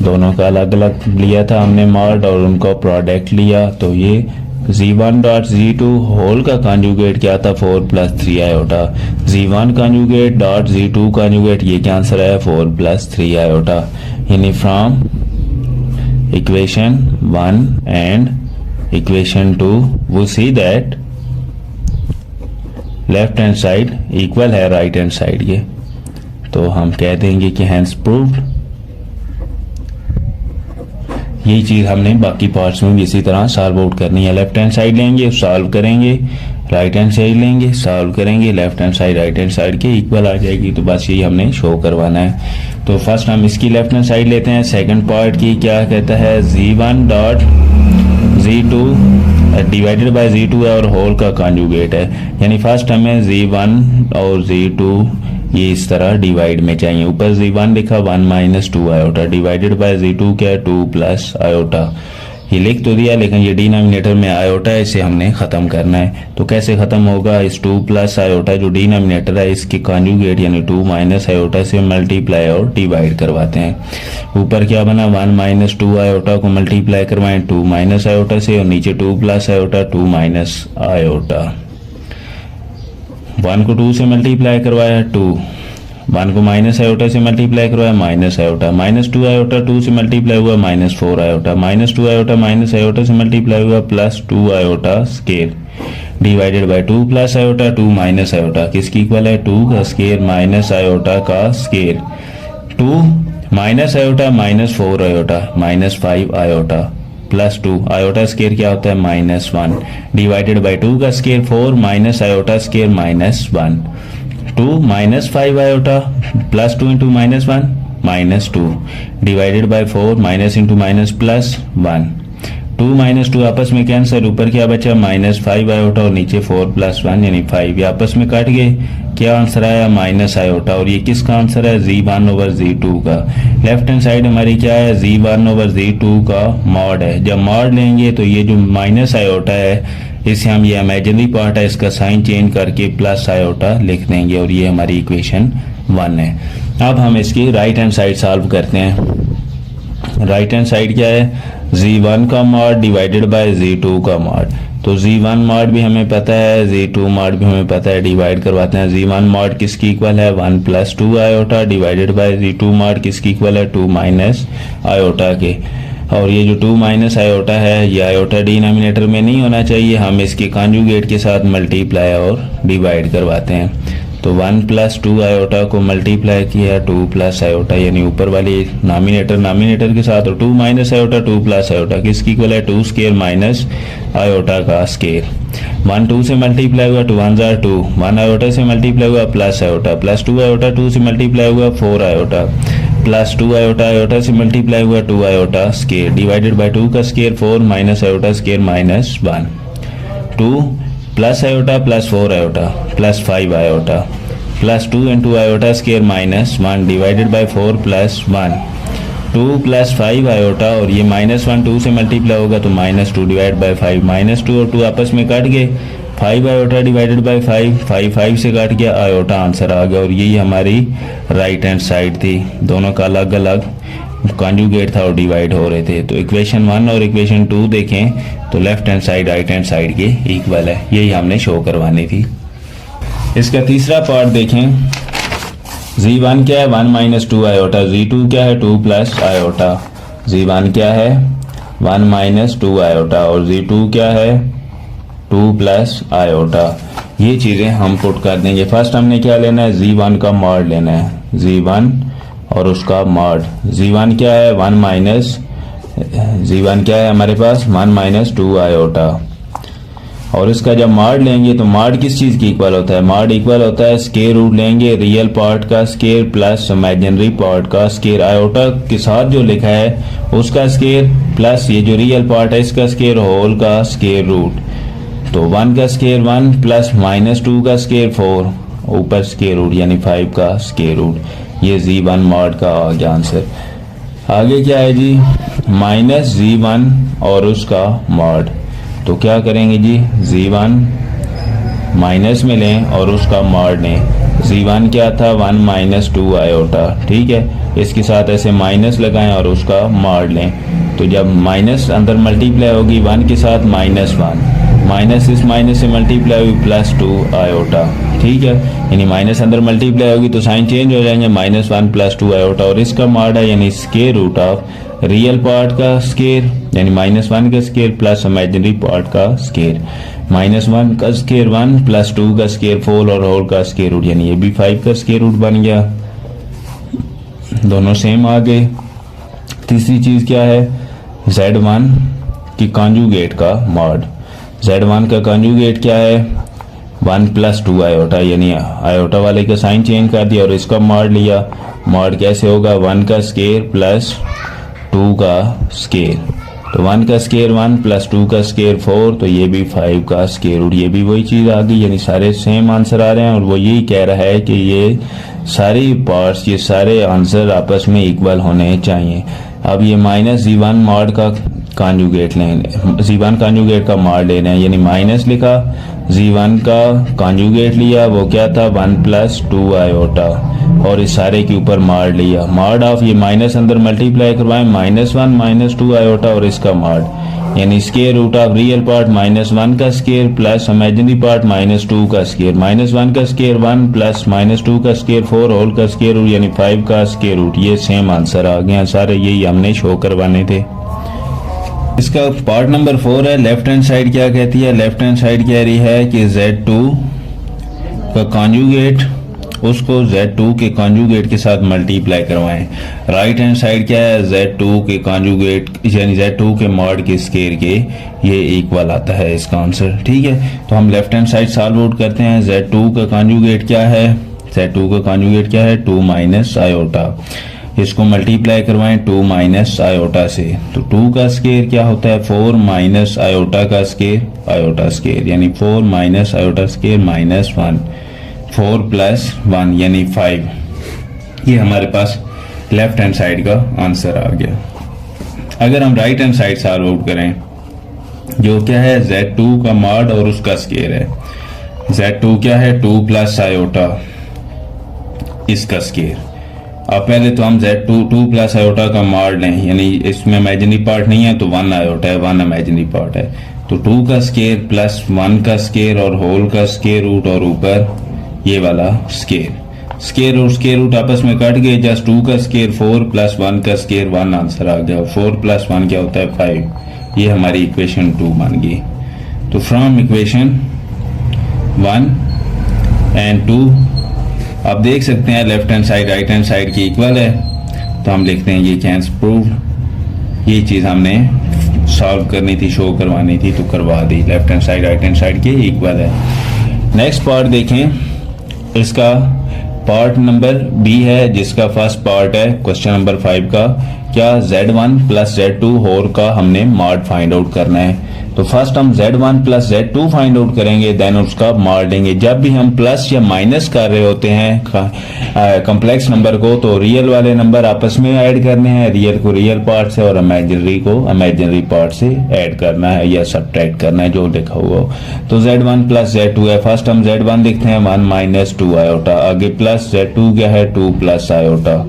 दोनों का अलग अलग लिया था हमने मॉड और उनको प्रोडक्ट लिया, तो ये z1 डॉट z2 होल का कॉन्जुगेट क्या था 4 plus 3 iota, z1 conjugate dot z2 conjugate ये क्या आंसर है 4 प्लस 3 आयोटा। यानी from equation 1 and equation 2 we see that left hand side equal है राइट हैंड साइड के, तो हम कह देंगे कि हैंस प्रूव्ड। यही चीज हमने बाकी पार्ट्स में भी इसी तरह सॉल्व आउट करनी है। लेफ्ट हैंड साइड लेंगे सॉल्व करेंगे, राइट हैंड साइड लेंगे सॉल्व करेंगे, left hand side right hand side के इक्वल आ जाएगी, तो बस यही हमने शो करवाना है। तो फर्स्ट हम इसकी लेफ्ट हैंड साइड लेते हैं। सेकंड पार्ट की क्या कहता है z1 dot z2 divided by z2 है और होल का कॉन्जुगेट है, यानी फर्स्ट हमें z1 और z2 ये इस तरह डिवाइड में चाहिए। ऊपर z1 लिखा 1 minus 2 iota divided by z2 क्या है 2 प्लस आयोटा, ये लिख तो दिया लेकिन ये डिनोमिनेटर में आयोटा है, इसे हमने खत्म करना है। तो कैसे खत्म होगा, इस 2 प्लस आयोटा जो डिनोमिनेटर है इसके कॉन्जुगेट यानी 2 माइनस आयोटा से मल्टीप्लाई और डिवाइड करवाते हैं। ऊपर क्या बना 1 माइनस 2 आयोटा को मल्टीप्लाई करवाएं 2 माइनस आयोटा से, और नीचे 2 प्लस आयोटा 2 माइनस आयोटा। 1 को 2 से मल्टीप्लाई करवाया 2, 1 को माइनस आयोटा से मल्टीप्लाई करवाया माइनस आयोटा, माइनस 2 आयोटा 2 से मल्टीप्लाई हुआ minus 4 iota, minus 2 iota minus iota से मल्टीप्लाई हुआ plus 2 iota square divided by 2 plus iota 2 minus iota किसकी इक्वल है 2 का स्केयर माइनस आयोटा का square, 2 minus iota minus 4 iota minus 5 iota plus 2 iota square क्या होता है -1 डिवाइडेड बाय 2 का square 4 minus iota square -1 2 minus 5 iota plus 2 into minus 1 minus 2 divided by 4 minus into minus plus 1 2 minus 2 आपस में cancer, ऊपर क्या बचा माइनस 5 आयोटा और नीचे 4 प्लस 1 यानी 5, ये आपस में काट गए, क्या आंसर आया माइनस आयोटा। और ये किसका आंसर है z1 ओवर z2 का। लेफ्ट हैंड साइड हमारी क्या है z1 ओवर z2 का मॉड है। जब मॉड लेंगे तो ये जो माइनस आयोटा है इसे हम, ये इमेजिनरी पार्ट है, इसका साइन चेंज करके प्लस आयोटा लिख देंगे और ये हमारी इक्वेशन 1 है। अब हम इसकी राइट हैंड साइड सॉल्व करते हैं। राइट हैंड साइड क्या है z1 का मॉड डिवाइडेड बाय z2 का मॉड। तो z1 मॉड भी हमें पता है, z2 मॉड भी हमें पता है, डिवाइड करवाते हैं। z1 मॉड किसकी इक्वल है 1 plus 2 iota divided by z2 mod किसकी इक्वल है 2 माइनस आयोटा के। और ये जो 2 माइनस आयोटा है ये आयोटा डिनोमिनेटर में नहीं होना चाहिए, हम इसके कॉन्जुगेट के साथ मल्टीप्लाई और डिवाइड करवाते हैं। तो 1 प्लस 2 आयोटा को मल्टीप्लाई किया 2 प्लस आयोटा यानी ऊपर वाली नामिनेटर के साथ, और 2 माइनस आयोटा 2 प्लस आयोटा किसकी इक्वल है 2 स्केयर माइनस आयोटा का स्केयर। 1 2 से मल्टीप्लाई हुआ 2 1 जार 2, 1 आयोटा से मल्टीप्लाई हुआ प्लस आयोटा, प्लस 2 आयोटा 2 से मल्टीप्लाई हुआ 4 आयोटा, प्लस 2 आयोटा आयोटा से मल्टीप्लाई हुआ 2 आयोटा स्केयर, डिवाइडेड बाय 2 का square 4 minus iota square minus 1, 2 plus iota plus 4 iota plus 5 iota plus 2 into iota square minus 1 divided by 4 plus 1, 2 plus 5 iota और ये minus 1 2 से multiply होगा तो minus 2 divide by 5, minus 2 और 2 आपस में काट गए, 5 आयोटा डिवाइडेड बाय 5 5 से काट गया, आयोटा आंसर आ गया। और यही हमारी राइट हैंड साइड थी, दोनों का अलग अलग कॉन्जुगेट था और डिवाइड हो रहे थे। तो इक्वेशन 1 और इक्वेशन 2 देखें तो left hand side right hand side के इक्वल है, यही हमने शो करवानी थी। इसका तीसरा पार्ट देखें, z1 क्या है 1 माइनस 2 आयोटा, z2 क्या है 2 प्लस आयोटा। z1 क्या है 1 माइनस 2 आयोटा और z2 क्या है 2 प्लस आयोटा। ये चीज़ें हम पुट कर देंगे। फर्स्ट हमने क्या लेना है z1 का मॉड लेना है, z1 और उसका मॉड। z1 क्या है 1 माइनस, z1 क्या है हमारे पास 1 माइनस 2 आयोटा, और इसका जब मॉड लेंगे तो मॉड किस चीज़ की इक्वल होता है, मॉड इक्वल होता है स्केयर रूट लेंगे रियल पार्ट का स्केयर प्लस इमेजिनरी पार्ट का स्केयर, आयोटा के साथ जो लिखा है उसका स्केयर प्लस ये जो रियल पार्ट है इसका स्केयर होल का स्केयर रूट। तो 1 का स्केयर 1 प्लस माइनस 2 का स्केयर 4 ऊपर स्केयर रूट यानी 5 का स्केयर रूट, ये z1 मॉड का आ गया आंसर। आगे क्या है जी माइनस z1 और उसका मॉड। तो क्या करेंगे जी z1 माइनस में लें और उसका मॉड लें। z1 क्या था 1 माइनस 2 आयोटा, ठीक है, इसके साथ ऐसे माइनस लगाएं और उसका मॉड लें। तो जब माइनस अंदर मल्टीप्लाई होगी 1 के साथ माइनस 1, माइनस इस माइनस से मल्टीप्लाई हुई प्लस 2 आयोटा, ठीक है, यानी माइनस अंदर मल्टीप्लाई होगी तो साइन चेंज हो जाएंगे, माइनस 1 प्लस 2 आयोटा और इसका मॉड है यानी square root of real part का स्केयर यानी माइनस 1 का स्केयर प्लस इमेजिनरी पार्ट का स्केयर, माइनस 1 का स्केयर 1 प्लस 2 का स्केयर 4 और होल का स्केयर रूट यानी ये भी 5 का स्केयर रूट बन गया, दोनों सेम आ गए। तीसरी चीज क्या है z1 की कॉन्जुगेट का मॉड। z1 का कॉन्जुगेट क्या है 1 प्लस 2 आयोटा यानी आयोटा वाले का साइन चेंज कर दिया और इसका मॉड लिया। मॉड कैसे होगा 1 का स्केयर प्लस 2 का स्केयर, तो 1 का स्केयर 1 प्लस 2 का स्केयर 4, तो ये भी 5 का स्केयर रूट, ये भी वही चीज़ आ गई, यानी सारे सेम आंसर आ रहे हैं। और वो यही कह रहा है कि ये सारी पार्ट्स ये सारे आंसर आपस में इक्वल होने चाहिए। अब ये माइनस z1 मॉड का कॉन्जुगेट लें, z1 कॉन्जुगेट का मॉड लेना है, यानी माइनस लिखा z1 का कॉन्जुगेट लिया, वो क्या था 1 प्लस 2 आयोटा और इस सारे के ऊपर मॉड लिया। मॉड ऑफ ये माइनस अंदर मल्टीप्लाई करवाएं माइनस 1 माइनस 2 आयोटा और इसका मॉड यानी square root of real part minus 1 का square plus imaginary part minus 2 का स्केयर, माइनस 1 का स्केयर 1 प्लस माइनस 2 का स्केयर 4 होल का स्केयर रूट यानी 5 का स्केयर रूट। ये सेम आंसर आ गया, सारे यही हमने शो करवाने थे। इसका पार्ट नंबर 4 है। लेफ्ट हैंड साइड क्या कहती है, लेफ्ट हैंड साइड कह रही है कि z2 का कॉन्जुगेट उसको z2 के कॉन्जुगेट के साथ मल्टीप्लाई करवाएं। राइट हैंड साइड क्या है z2 के कॉन्जुगेट यानी z2 के मॉड के स्केयर के ये इक्वल आता है इसका आंसर, ठीक है। तो हम left hand side solve out करते हैं। z2 का कॉन्जुगेट क्या है Z2 का कॉन्जुगेट क्या है 2 माइनस आयोटा, इसको मल्टीप्लाई करवाएं 2 माइनस आयोटा से, तो 2 का स्केयर क्या होता है 4 माइनस आयोटा का स्केयर आयोटा स्केयर, यानी 4 minus iota square minus 1, 4 plus 1 यानी 5। ये हमारे पास लेफ्ट हैंड साइड का आंसर आ गया। अगर हम right hand side solve out करें, जो क्या है Z2 का मॉड और उसका स्केयर है, Z2 क्या है 2 प्लस आयोटा, इसका स्केयर। अब पहले तो हम Z2 2 प्लस आयोटा का मॉड लें, यानी इसमें इमेजिनरी पार्ट नहीं है तो 1 आयोटा है, 1 इमेजिनरी पार्ट है, तो 2 का स्केयर प्लस 1 का स्केयर और होल का स्केयर रूट और ऊपर ये वाला स्केयर, स्केयर और स्केयर रूट आपस में कट गए, जस्ट 2 का स्केयर 4 प्लस 1 का स्केयर 1 आंसर आ गया। 4 प्लस 1 क्या होता है 5, ये हमारी इक्वेशन 2 बन गई। तो फ्रॉम इक्वेशन 1 एंड 2 आप देख सकते हैं left hand side right hand side की इक्वल है, तो हम लिखते हैं ये कैन प्रूव। ये चीज़ हमने सॉल्व करनी थी, शो करवानी थी, तो करवा दी, left hand side right hand side के इक्वल है। नेक्स्ट पार्ट देखें, इसका पार्ट नंबर बी है, जिसका फर्स्ट पार्ट है क्वेश्चन नंबर 5 का, क्या Z1 प्लस Z2 होल का हमने मॉड फाइंड आउट करना है। तो फर्स्ट हम Z1 plus Z2 find out करेंगे, देन उसका मॉड लेंगे। जब भी हम प्लस या माइनस कर रहे होते हैं कॉम्प्लेक्स नंबर को, तो रियल वाले नंबर आपस में ऐड करने हैं, रियल को रियल पार्ट से और इमेजिनरी को इमेजिनरी पार्ट से ऐड करना है या सब्ट्रैक्ट करना है, जो लिखा हुआ हो। तो Z1 प्लस Z2 है, फर्स्ट हम Z1 लिखते हैं 1 माइनस 2 आयोटा, आगे प्लस Z2 क्या है 2 प्लस आयोटा,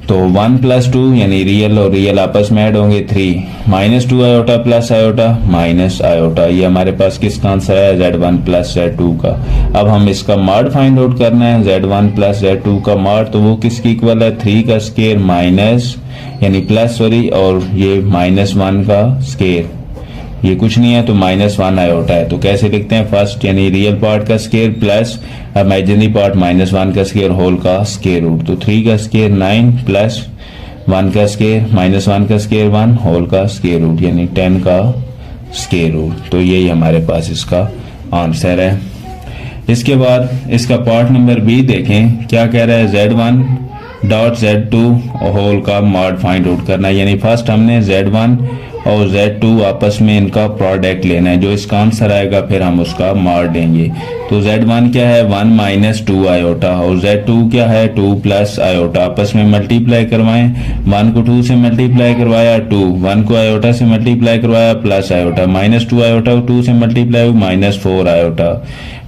तो 1 प्लस 2 यानी रियल और रियल आपस में ऐड होंगे 3 minus 2 iota plus iota minus iota, ये हमारे पास किसका आंसर है Z1 प्लस Z2 का। अब हम इसका मॉड फाइंड आउट करना है, Z1 प्लस Z2 का मॉड, तो वो किसकी इक्वल है 3 का स्केयर माइनस यानी प्लस सॉरी, और ये माइनस 1 का स्केयर, ये कुछ नहीं है तो माइनस 1 आयोटा है। तो कैसे लिखते हैं, फर्स्ट यानी रियल पार्ट का square plus imaginary part minus 1 का स्केयर होल का स्केयर रूट, तो 3 का स्केयर 9 प्लस 1 का स्केयर माइनस 1 का स्केयर 1 होल का स्केयर रूट यानी 10 का स्केयर रूट। तो यही हमारे पास इसका आंसर है। इसके बाद इसका पार्ट नंबर बी देखें, क्या कह रहा है Z1 डॉट Z2 होल का मॉड फाइंड आउट करना है, यानी फर्स्ट हमने Z1 और Z2 आपस में इनका प्रोडक्ट लेना है, जो इसका आंसर आएगा फिर हम उसका मॉड लेंगे। तो Z1 क्या है 1 माइनस 2 आयोटा और Z2 क्या है 2 प्लस आयोटा, आपस में मल्टीप्लाई करवाएं, 1 को 2 से मल्टीप्लाई करवाया 2, 1 को आयोटा से मल्टीप्लाई करवाया प्लस आयोटा, माइनस 2 आयोटा को 2 से मल्टीप्लाई हुआ minus 4 iota,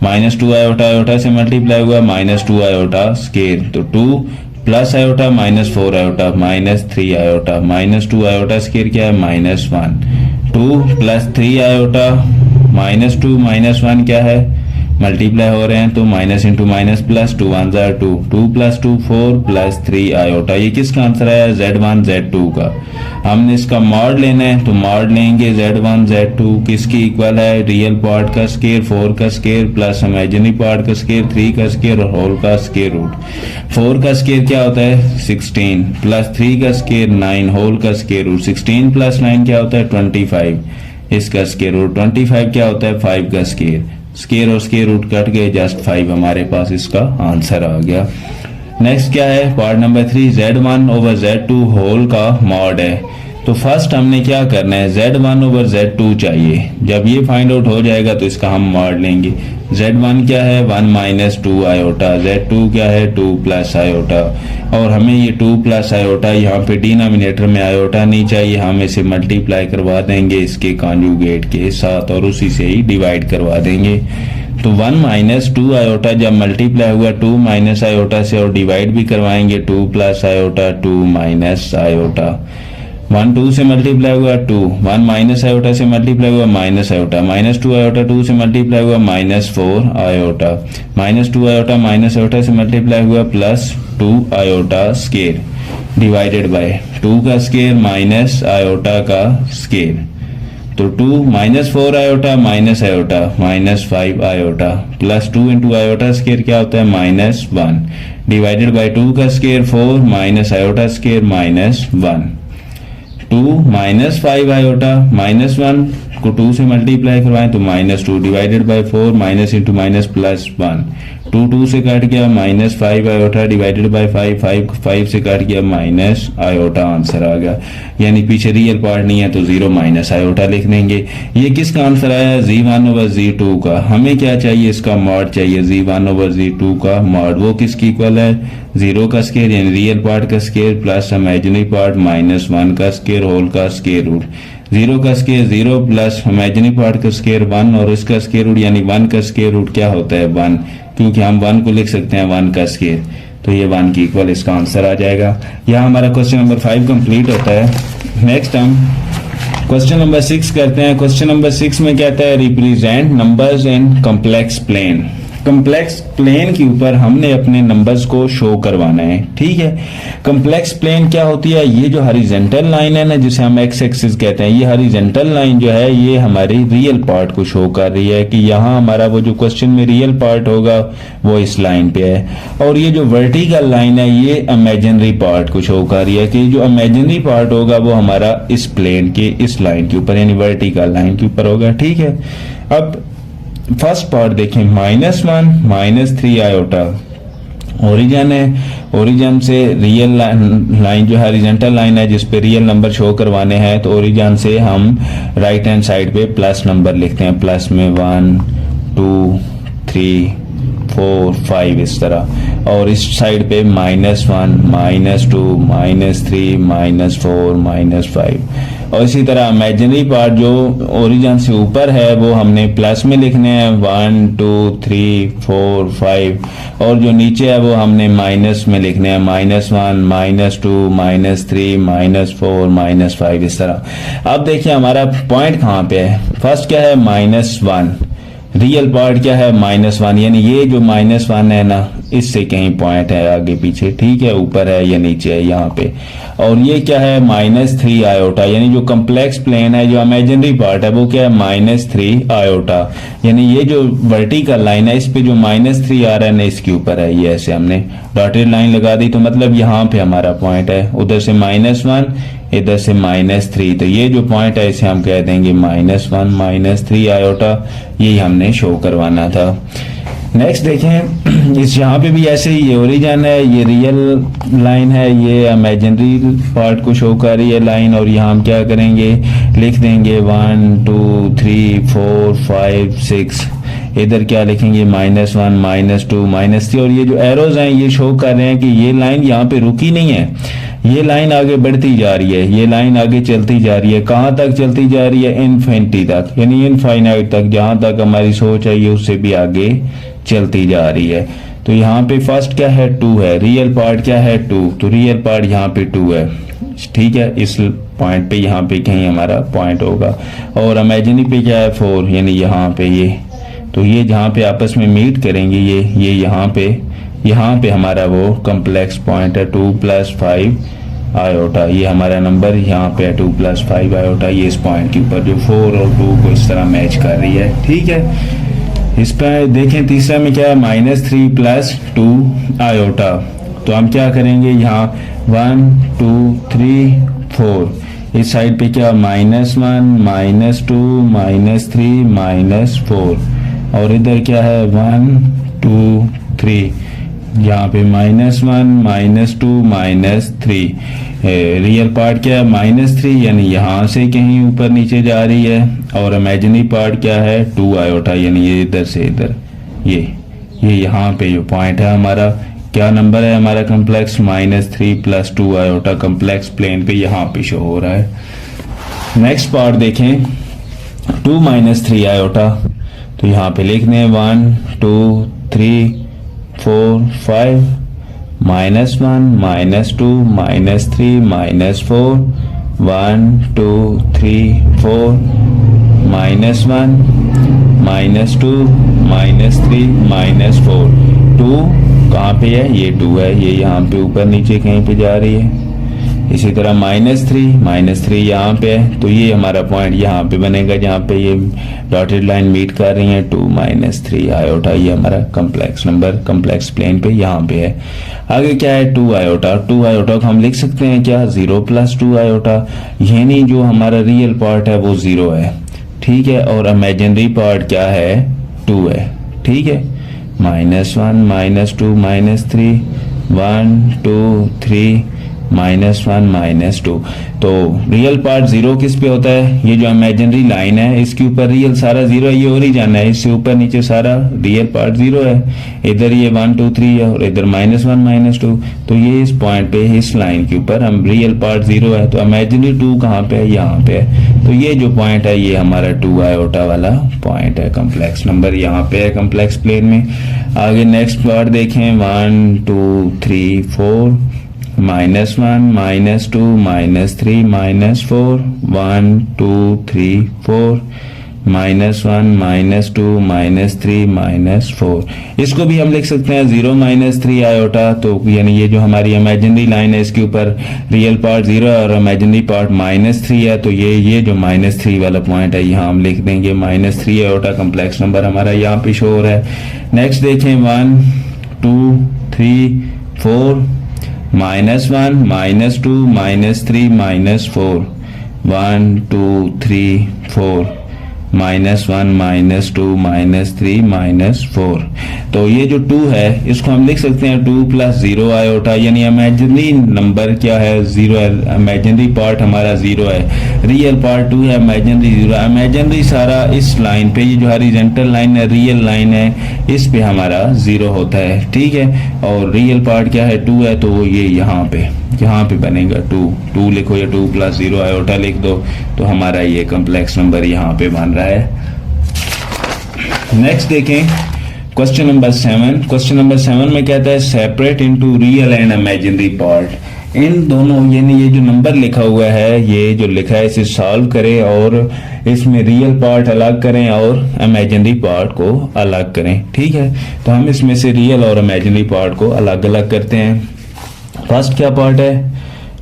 minus 2 iota iota से मल्टीप्लाई हुआ माइनस 2 आयोटा स्केयर, तो 2 plus iota minus 4 iota minus 3 iota, minus 2 iota square क्या है minus 1, 2 plus 3 iota minus 2 minus 1 क्या है मल्टीप्लाई हो रहे हैं, तो माइनस इंटू माइनस प्लस 2 1 जार 2, 2 प्लस 2 4 प्लस 3 आयोटा। ये किसका आंसर है Z1 Z2 का। हमने इसका मॉड लेना है तो मॉड लेंगे Z1 Z2 किसकी इक्वल है, रियल पार्ट का स्केयर 4 का स्केयर प्लस इमेजिनरी पार्ट का स्केयर 3 का स्केयर और होल का स्केयर रूट। 4 का स्केयर क्या होता है 16 प्लस 3 का स्केयर 9 होल का स्केयर रूट, 16 प्लस 9 क्या होता है 25, इसका स्केयर रूट 25 क्या होता है 5 का स्केयर, स्केयर और स्केयर रूट कट गए जस्ट 5, हमारे पास इसका आंसर आ गया। नेक्स्ट क्या है part number 3, Z1 over Z2 whole का मॉड है। तो फर्स्ट हमने क्या करना है Z1 ओवर Z2 चाहिए, जब ये फाइंड आउट हो जाएगा तो इसका हम मॉड लेंगे। Z1 क्या है 1 माइनस 2 आयोटा, Z2 क्या है 2 प्लस आयोटा, और हमें ये 2 प्लस आयोटा यहाँ पे डिनोमिनेटर में आयोटा नहीं चाहिए, हम इसे मल्टीप्लाई करवा देंगे इसके कॉन्जुगेट के साथ और उसी से ही डिवाइड करवा देंगे। तो 1 माइनस 2 आयोटा जब मल्टीप्लाई हुआ 2 माइनस आयोटा से और डिवाइड भी करवाएंगे 2 प्लस आयोटा 2 माइनस आयोटा, 1 2 से मल्टीप्लाई हुआ 2, 1 माइनस आयोटा से मल्टीप्लाई हुआ माइनस आयोटा, माइनस 2 आयोटा 2 से मल्टीप्लाई हुआ minus 4 iota, minus 2 iota minus iota से मल्टीप्लाई हुआ plus 2 iota square divided by 2 का स्केयर माइनस आयोटा का स्केयर, तो 2 minus 4 iota minus iota minus 5 iota plus 2 into iota square क्या होता है माइनस 1 डिवाइडेड बाय 2 का square 4 minus iota square minus 1, 2 minus 5 iota minus 1 को 2 से मल्टीप्लाई करवाएं तो minus 2 divided by 4 minus into minus plus 1, 2 से काट गया, -5 आयोटा डिवाइडेड बाय 5 से काट गया, माइनस आयोटा आंसर आ गया। यानी पीछे रियल पार्ट नहीं है तो 0 माइनस आयोटा लिख देंगे। ये किसका आंसर आया? Z1/Z2 का। हमें क्या चाहिए? इसका मॉड चाहिए, Z1/Z2 का मॉड। वो किसकी इक्वल है? 0 का स्केयर यानी रियल पार्ट का स्केयर प्लस इमेजिनरी पार्ट -1 का स्केयर होल का स्केयर रूट। 0 का स्केयर 0 प्लस इमेजिनरी पार्ट का स्केयर 1 और इसका स्केयर रूट यानी 1 का स्केयर रूट क्या होता है? 1, क्योंकि हम 1 को लिख सकते हैं 1 का स्केयर, तो ये 1 की इक्वल इसका आंसर आ जाएगा। यहाँ हमारा क्वेश्चन नंबर 5 कंप्लीट होता है। नेक्स्ट हम क्वेश्चन नंबर 6 करते हैं। क्वेश्चन नंबर 6 में कहता है represent numbers in complex plane. Complex plane के ऊपर हमने अपने नंबर्स को शो करवाना है, ठीक है। कॉम्प्लेक्स प्लेन क्या होती है? ये जो हॉरिजॉन्टल लाइन है ना, जिसे हम एक्स एक्सिस कहते हैं, ये हॉरिजॉन्टल लाइन जो है ये हमारी रियल पार्ट को शो कर रही है कि यहाँ हमारा वो जो क्वेश्चन में रियल पार्ट होगा वो इस लाइन पे है, और ये जो वर्टिकल लाइन है ये इमेजिनरी पार्ट को शो कर रही है कि जो इमेजिनरी पार्ट होगा वो हमारा इस प्लेन के इस लाइन के ऊपर यानी वर्टिकल लाइन के ऊपर होगा, ठीक है। अब फर्स्ट पार्ट देखें, -1 -3 आयोटा ओरिजिन है। ओरिजिन से रियल लाइन जो हॉरिजॉन्टल लाइन है जिस पे रियल नंबर शो करवाने हैं, तो ओरिजिन से हम राइट हैंड साइड पे प्लस नंबर लिखते हैं, प्लस में 1 2 3 4 5 इस तरह, और इस साइड पे -1 -2 -3 -4 -5, और इसी तरह इमेजिनरी पार्ट जो ओरिजिन से ऊपर है वो हमने प्लस में लिखने हैं 1 2 3 4 5, और जो नीचे है वो हमने माइनस में लिखने हैं -1 -2 -3 -4 -5 इस तरह। अब देखिए हमारा पॉइंट कहाँ पे है। फर्स्ट क्या है? -1, रियल पार्ट क्या है? -1, यानी ये जो -1 है ना इससे कहीं पॉइंट है आगे पीछे, ठीक है, ऊपर है या नीचे है यहाँ पे। और ये क्या है? -3 आयोटा, यानी जो कॉम्प्लेक्स प्लेन है जो इमेजिनरी पार्ट है वो क्या है? -3 आयोटा, यानी ये जो वर्टिकल लाइन है इस पे जो -3 आ रहा है ना इसके ऊपर है। ये ऐसे हमने डॉटेड लाइन लगा दी, तो मतलब यहाँ पे हमारा पॉइंट है। उधर से -1 इधर से -3, तो ये जो पॉइंट है इसे हम कह देंगे -1 -3 आयोटा। यही हमने शो करवाना था। नेक्स्ट देखें, इस यहाँ पे भी ऐसे ही ये ओरिजिन है, ये रियल लाइन है, ये इमेजिनरी पार्ट को शो कर रही है लाइन, और यहाँ हम क्या करेंगे? लिख देंगे 1 2 3 4 5 6। इधर क्या लिखेंगे? -1 -2 -3, और ये जो एरोज हैं ये शो कर रहे हैं कि ये लाइन यहाँ पे रुकी नहीं है, ये लाइन आगे बढ़ती जा रही है, ये लाइन आगे चलती जा रही है। कहाँ तक चलती जा रही है? इनफिनिटी तक, यानी इनफाइनाइट तक, जहां तक हमारी सोच है ये उससे भी आगे चलती जा रही है। तो यहाँ पे फर्स्ट क्या है? 2 है, रियल पार्ट क्या है? 2, तो रियल पार्ट यहाँ पे 2 है, ठीक है। इस पॉइंट पे यहाँ पे कहीं हमारा पॉइंट होगा, और इमेजिनरी पे क्या है? 4, यानी यहाँ पे ये, तो ये जहाँ पे आपस में मीट करेंगे ये यहाँ पे हमारा वो कॉम्प्लेक्स पॉइंट है 2 + 5 आयोटा। ये हमारा नंबर यहाँ पे है 2 + 5 आयोटा, ये इस पॉइंट के ऊपर जो 4 और 2 को इस तरह मैच कर रही है, ठीक है। इस पर देखें तीसरा में क्या है? -3 + 2 आयोटा। तो हम क्या करेंगे? यहाँ 1 2 3 4, इस साइड पे क्या? -1 -2 -3 -4, और इधर क्या है? 1 2 3, यहाँ पे -1 -2 -3। रियल पार्ट क्या है? -3, यानी यहाँ से कहीं ऊपर नीचे जा रही है, और इमेजिनरी पार्ट क्या है? 2 आयोटा, यानी ये इधर से इधर, ये यहाँ पे जो पॉइंट है हमारा क्या नंबर है हमारा कॉम्प्लेक्स? -3 + 2 आयोटा कॉम्प्लेक्स प्लेन पे यहाँ पे शो हो रहा है। नेक्स्ट पार्ट देखें, 2 - 3 आयोटा, तो यहाँ पे लिखने हैं 1 2 3 4 5 -1 -2 -3 -4 1 2 3 4 -1 -2 -3 -4। 2 कहाँ पे है? ये 2 है, ये यहाँ पे ऊपर नीचे कहीं पे जा रही है। इसी तरह -3 यहाँ पे है, तो ये हमारा पॉइंट यहाँ पे बनेगा जहाँ पे ये डॉटेड लाइन मीट कर रही है 2 - 3 आयोटा। ये हमारा कॉम्प्लेक्स नंबर कॉम्प्लेक्स प्लेन पे यहाँ पे है। आगे क्या है? 2 आयोटा। 2 आयोटा को हम लिख सकते हैं क्या? 0 + 2 आयोटा, यानी जो हमारा रियल पार्ट है वो 0 है, ठीक है, और इमेजिनरी पार्ट क्या है? 2 है, ठीक है। -1 -2 -3 1 2 3 -1 -2। तो रियल पार्ट जीरो किस पे होता है? ये जो इमेजिनरी लाइन है इसके ऊपर रियल सारा जीरो है, ये और ही जाना है, इससे ऊपर नीचे सारा रियल पार्ट जीरो है। इधर ये 1 2 3 है और इधर -1 -2, तो ये इस पॉइंट पे इस लाइन के ऊपर हम रियल पार्ट जीरो है, तो इमेजिनरी 2 कहाँ पे है? यहाँ पे है। तो ये जो पॉइंट है ये हमारा 2 आयोटा वाला पॉइंट है, कम्प्लेक्स नंबर यहाँ पे है कम्प्लेक्स प्लेन में। आगे नेक्स्ट पार्ट देखें, 1 2 3 4 -1 -2 -3 -4 1 2 3 4 -1 -2 -3 -4। इसको भी हम लिख सकते हैं 0 -3 आयोटा। तो यानी ये जो हमारी इमेजिनरी लाइन है इसके ऊपर रियल पार्ट 0 है और इमेजिनरी पार्ट -3 है, तो ये जो -3 वाला पॉइंट है यहाँ हम लिख देंगे -3 आयोटा। कम्प्लेक्स नंबर हमारा यहाँ पे शो हो रहा है। नेक्स्ट देखें 1 2 3 4 -1 -2 -3 -4 1 2 3 4 -1 -2 -3 -4। तो ये जो 2 है इसको हम लिख सकते हैं 2 + 0 आयोटा, यानी इमेजिनरी नंबर क्या है? 0 है। इमेजिनरी पार्ट हमारा 0 है, रियल पार्ट 2 है, इमेजिनरी 0। इमेजिनरी सारा इस लाइन पे, ये जो हॉरिजॉन्टल लाइन है रियल लाइन है, इस पे हमारा 0 होता है, ठीक है। और रियल पार्ट क्या है? 2 है, तो वो ये यहाँ पे बनेगा 2 लिखो या 2 + 0 आयोटा लिख दो, तो हमारा ये कम्प्लेक्स नंबर यहाँ पे बन रहा है। नेक्स्ट देखें क्वेश्चन नंबर 7। क्वेश्चन नंबर 7 में कहता है separate into real and imaginary part. इन दोनों यानी ये जो नंबर लिखा हुआ है, ये जो लिखा है इसे सॉल्व करें और इसमें रियल पार्ट अलग करें और इमेजिनरी पार्ट को अलग करें, ठीक है। तो हम इसमें से रियल और इमेजिनरी पार्ट को अलग अलग करते हैं। फर्स्ट क्या पार्ट है?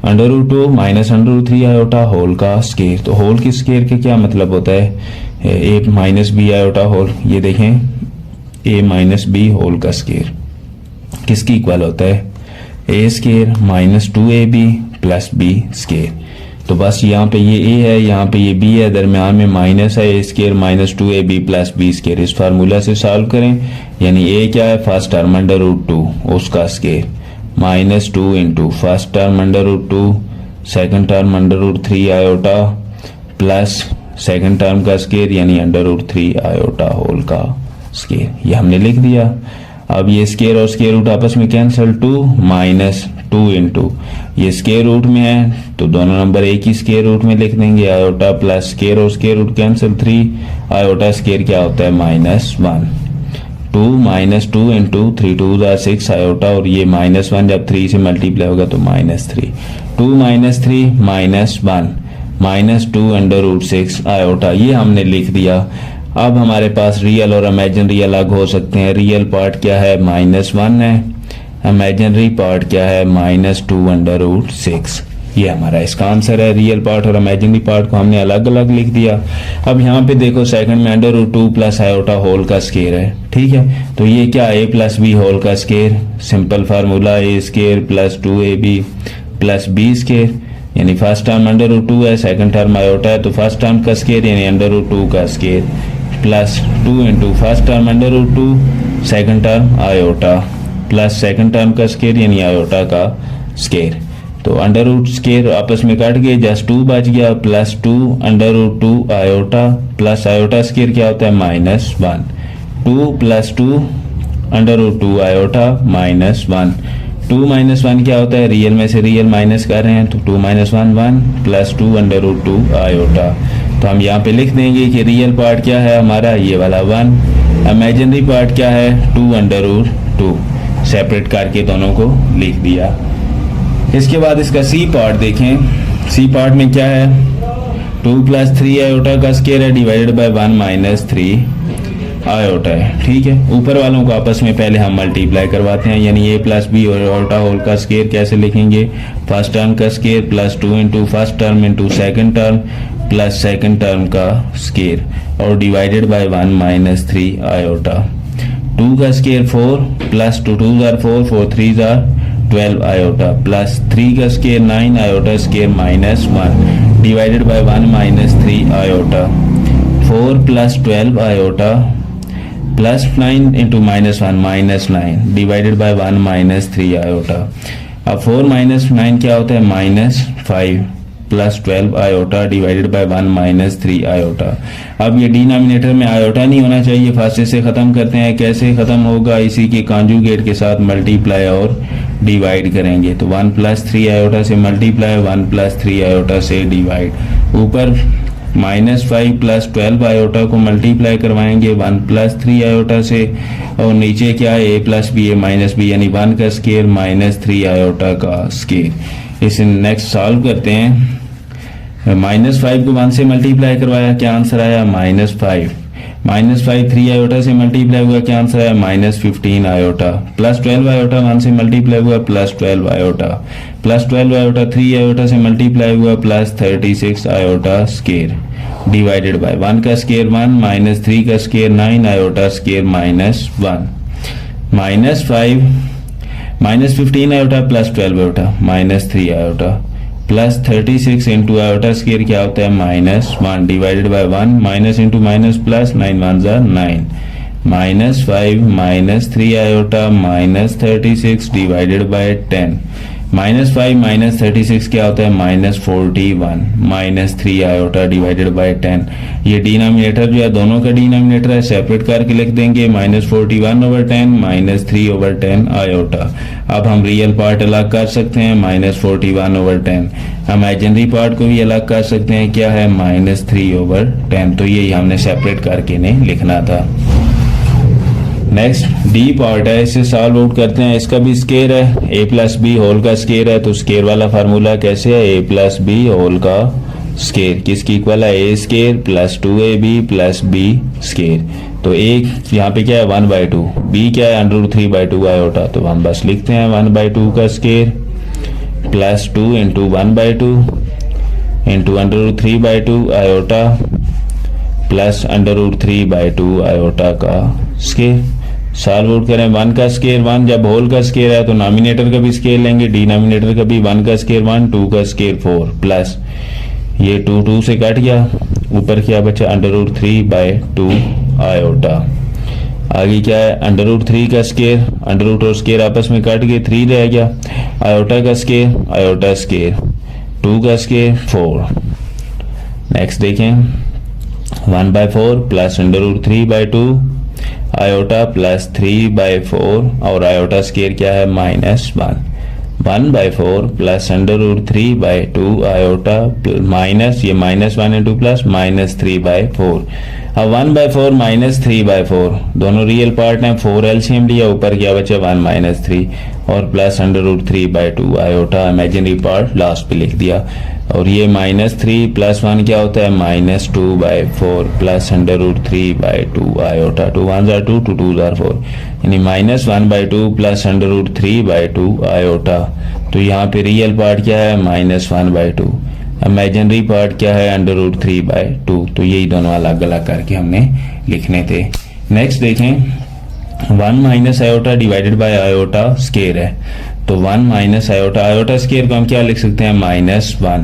√2 -√3 आयोटा होल का स्केयर। तो होल की स्केयर के क्या मतलब होता है? a - b iota whole. ये देखें a - b होल का स्केयर किसकी इक्वल होता है? a square -2ab + b square. तो बस यहाँ पे ये a है, यहाँ पे ये b है, दरम्यान में माइनस है, a square -2ab + b square. इस फार्मूला से सॉल्व करें, यानी a क्या है? फर्स्ट टर्म √2 उसका square -2 into first term √2 second term √3 iota plus second term का स्केयर यानी √3 आयोटा होल का स्केयर। ये हमने लिख दिया। अब ये स्केयर और स्केयर रूट आपस में कैंसिल, 2 इंटू ये स्केयर रूट में है तो दोनों नंबर एक ही स्केयर रूट में लिख देंगे, आयोटा प्लस स्केयर और square root cancel, 3 iota square क्या होता है? -1 2 इंटू 3 2 6 आयोटा और ये -1 जब 3 से मल्टीप्लाई होगा तो -3 2 -3 -1 -2 √6 आयोटा। ये हमने लिख दिया। अब हमारे पास रियल और इमेजिनरी अलग हो सकते हैं। रियल पार्ट क्या है? -1 है, इमेजिनरी पार्ट क्या है? -2 √6। ये हमारा इसका आंसर है। रियल पार्ट और इमेजिनरी पार्ट को हमने अलग अलग लिख दिया। अब यहाँ पे देखो सेकंड में √2 प्लस आयोटा होल का स्केयर है, ठीक है। तो ये क्या? a + b होल का square, simple formula a square + 2ab + b square, यानी फर्स्ट टर्म √2 है, सेकंड टर्म आयोटा है, तो फर्स्ट टर्म का स्केयर यानी √2 का square plus 2 into first term √2 second term iota plus second term का स्केयर यानी आयोटा का स्केयर। तो √ स्केयर आपस में काट गए, जस्ट 2 बच गया, plus 2 √2 iota plus iota square क्या होता है? -1 2 + 2 √2 आयोटा -1 2 - 1 क्या होता है? रियल में से रियल माइनस कर रहे हैं तो 2 - 1 1 प्लस 2 √2 आयोटा। तो हम यहाँ पे लिख देंगे कि रियल पार्ट क्या है हमारा? ये वाला 1, इमेजिनरी पार्ट क्या है? 2 √2। सेपरेट करके दोनों को लिख दिया। इसके बाद इसका सी पार्ट देखें। सी पार्ट में क्या है? 2 + 3 आयोटा का स्केयर है डिवाइडेड बाय 1 - 3 आयोटा है, ठीक है। ऊपर वालों को आपस में पहले हम मल्टीप्लाई करवाते हैं, यानी a + b आयोटा होल का स्केयर कैसे लिखेंगे? फर्स्ट टर्म का square plus 2 into first term into second term plus second term का स्केयर और डिवाइडेड बाय 1 - 3 आयोटा। 2 का स्केयर 4 प्लस 2 2 = 4 4 3 = 12 आयोटा प्लस 3 का square 9 iota square -1 divided by 1 - 3 iota. 4 + 12 iota +9 into -1 -9 divided by 1 -3 iota. अब 4 -9 क्या होता है -5 plus 12 iota divided by 1 -3 iota. अब ये डिनोमिनेटर में आयोटा नहीं होना चाहिए, फास्टे से ख़त्म करते हैं। कैसे ख़त्म होगा, इसी के कॉन्जुगेट के साथ मल्टीप्लाई और डिवाइड करेंगे। तो 1 + 3 आयोटा से मल्टीप्लाई, 1 + 3 आयोटा से डिवाइड। ऊपर -5 + 12 आयोटा को मल्टीप्लाई करवाएंगे 1 + 3 आयोटा से, और नीचे क्या है a + b a - b यानी 1 का स्केयर -3 आयोटा का स्केयर। इसे नेक्स्ट सॉल्व करते हैं। -5 को 1 से मल्टीप्लाई करवाया, क्या आंसर आया -5। -5 3 आयोटा से मल्टीप्लाई हुआ, क्या आंसर आया -15 आयोटा। +12 आयोटा 1 से मल्टीप्लाई हुआ +12 आयोटा। +12 आयोटा 3 आयोटा से मल्टीप्लाई हुआ +36 आयोटा स्केयर डिवाइडेड बाय 1 का स्केयर 1 -3 का square 9 iota square -1। -5 -15 iota +12 iota -3 iota +36 into iota square क्या होता है -1 divided by 1 minus into minus plus 9 1 जा 9 -5 -3 आयोटा -36 डिवाइडेड बाय 10 -5 -36 क्या होता है -41 -3 आयोटा डिवाइडेड बाय 10। ये डिनोमिनेटर जो है दोनों का डिनोमिनेटर है, सेपरेट करके लिख देंगे -41/10 -3/10 आयोटा। अब हम रियल पार्ट अलग कर सकते हैं -41/10, इमेजिनरी पार्ट को भी अलग कर सकते हैं, क्या है -3/10। तो यही हमने सेपरेट करके नहीं लिखना था। नेक्स्ट डी पार्ट है, इसे सॉल्व आउट करते हैं। इसका भी स्केयर है, a + b होल का स्केयर है, तो स्केयर वाला फार्मूला कैसे है a + b होल का स्केयर किसकी इक्वल है a square + 2ab + b square. तो a यहाँ पे क्या है 1/2, b क्या है √3/2 आयोटा, तो हम बस लिखते हैं 1/2 का square +2 into 1/2 into √3/2 iota plus √3/2 iota का स्केयर। सॉल्व आउट करें 1 का स्केयर 1, जब होल का स्केयर है तो नॉमिनेटर का भी स्केयर लेंगे, डिनोमिनेटर का भी 1 का स्केयर 1 2 का स्केयर 4 प्लस ये 2 2 से कट गया, ऊपर क्या बचा √3/2 आयोटा। आगे क्या है √3 का स्केयर, √ और स्केयर आपस में कट गए 3 रह गया, आयोटा का स्केयर आयोटा स्केयर 2 का स्केयर 4। नेक्स्ट देखें 1/4 प्लस √3/2 आयोटा प्लस 3/4 और आयोटा स्केयर क्या है -1 1/4 प्लस √3/2 आयोटा माइनस ये -1 इंटू प्लस -3/4। अब 1/4 -3/4 दोनों रियल पार्ट हैं, 4 एलसीएम लिया, ऊपर क्या बचा 1 - 3 और plus √3/2 iota imaginary part last पे लिख दिया। और ये -3 + 1 क्या होता है -2/4 प्लस √3/2 आयोटा 2 1 are 2 2 2 are 4 यानी -1/2 प्लस √3/2 आयोटा। तो यहाँ पे रियल पार्ट क्या है -1/2, इमेजिनरी पार्ट क्या है √3/2। तो यही दोनों अलग अलग करके हमने लिखने थे। नेक्स्ट देखें 1 - iota divided by iota square है, तो 1 - आयोटा आयोटा स्केयर को हम क्या लिख सकते हैं -1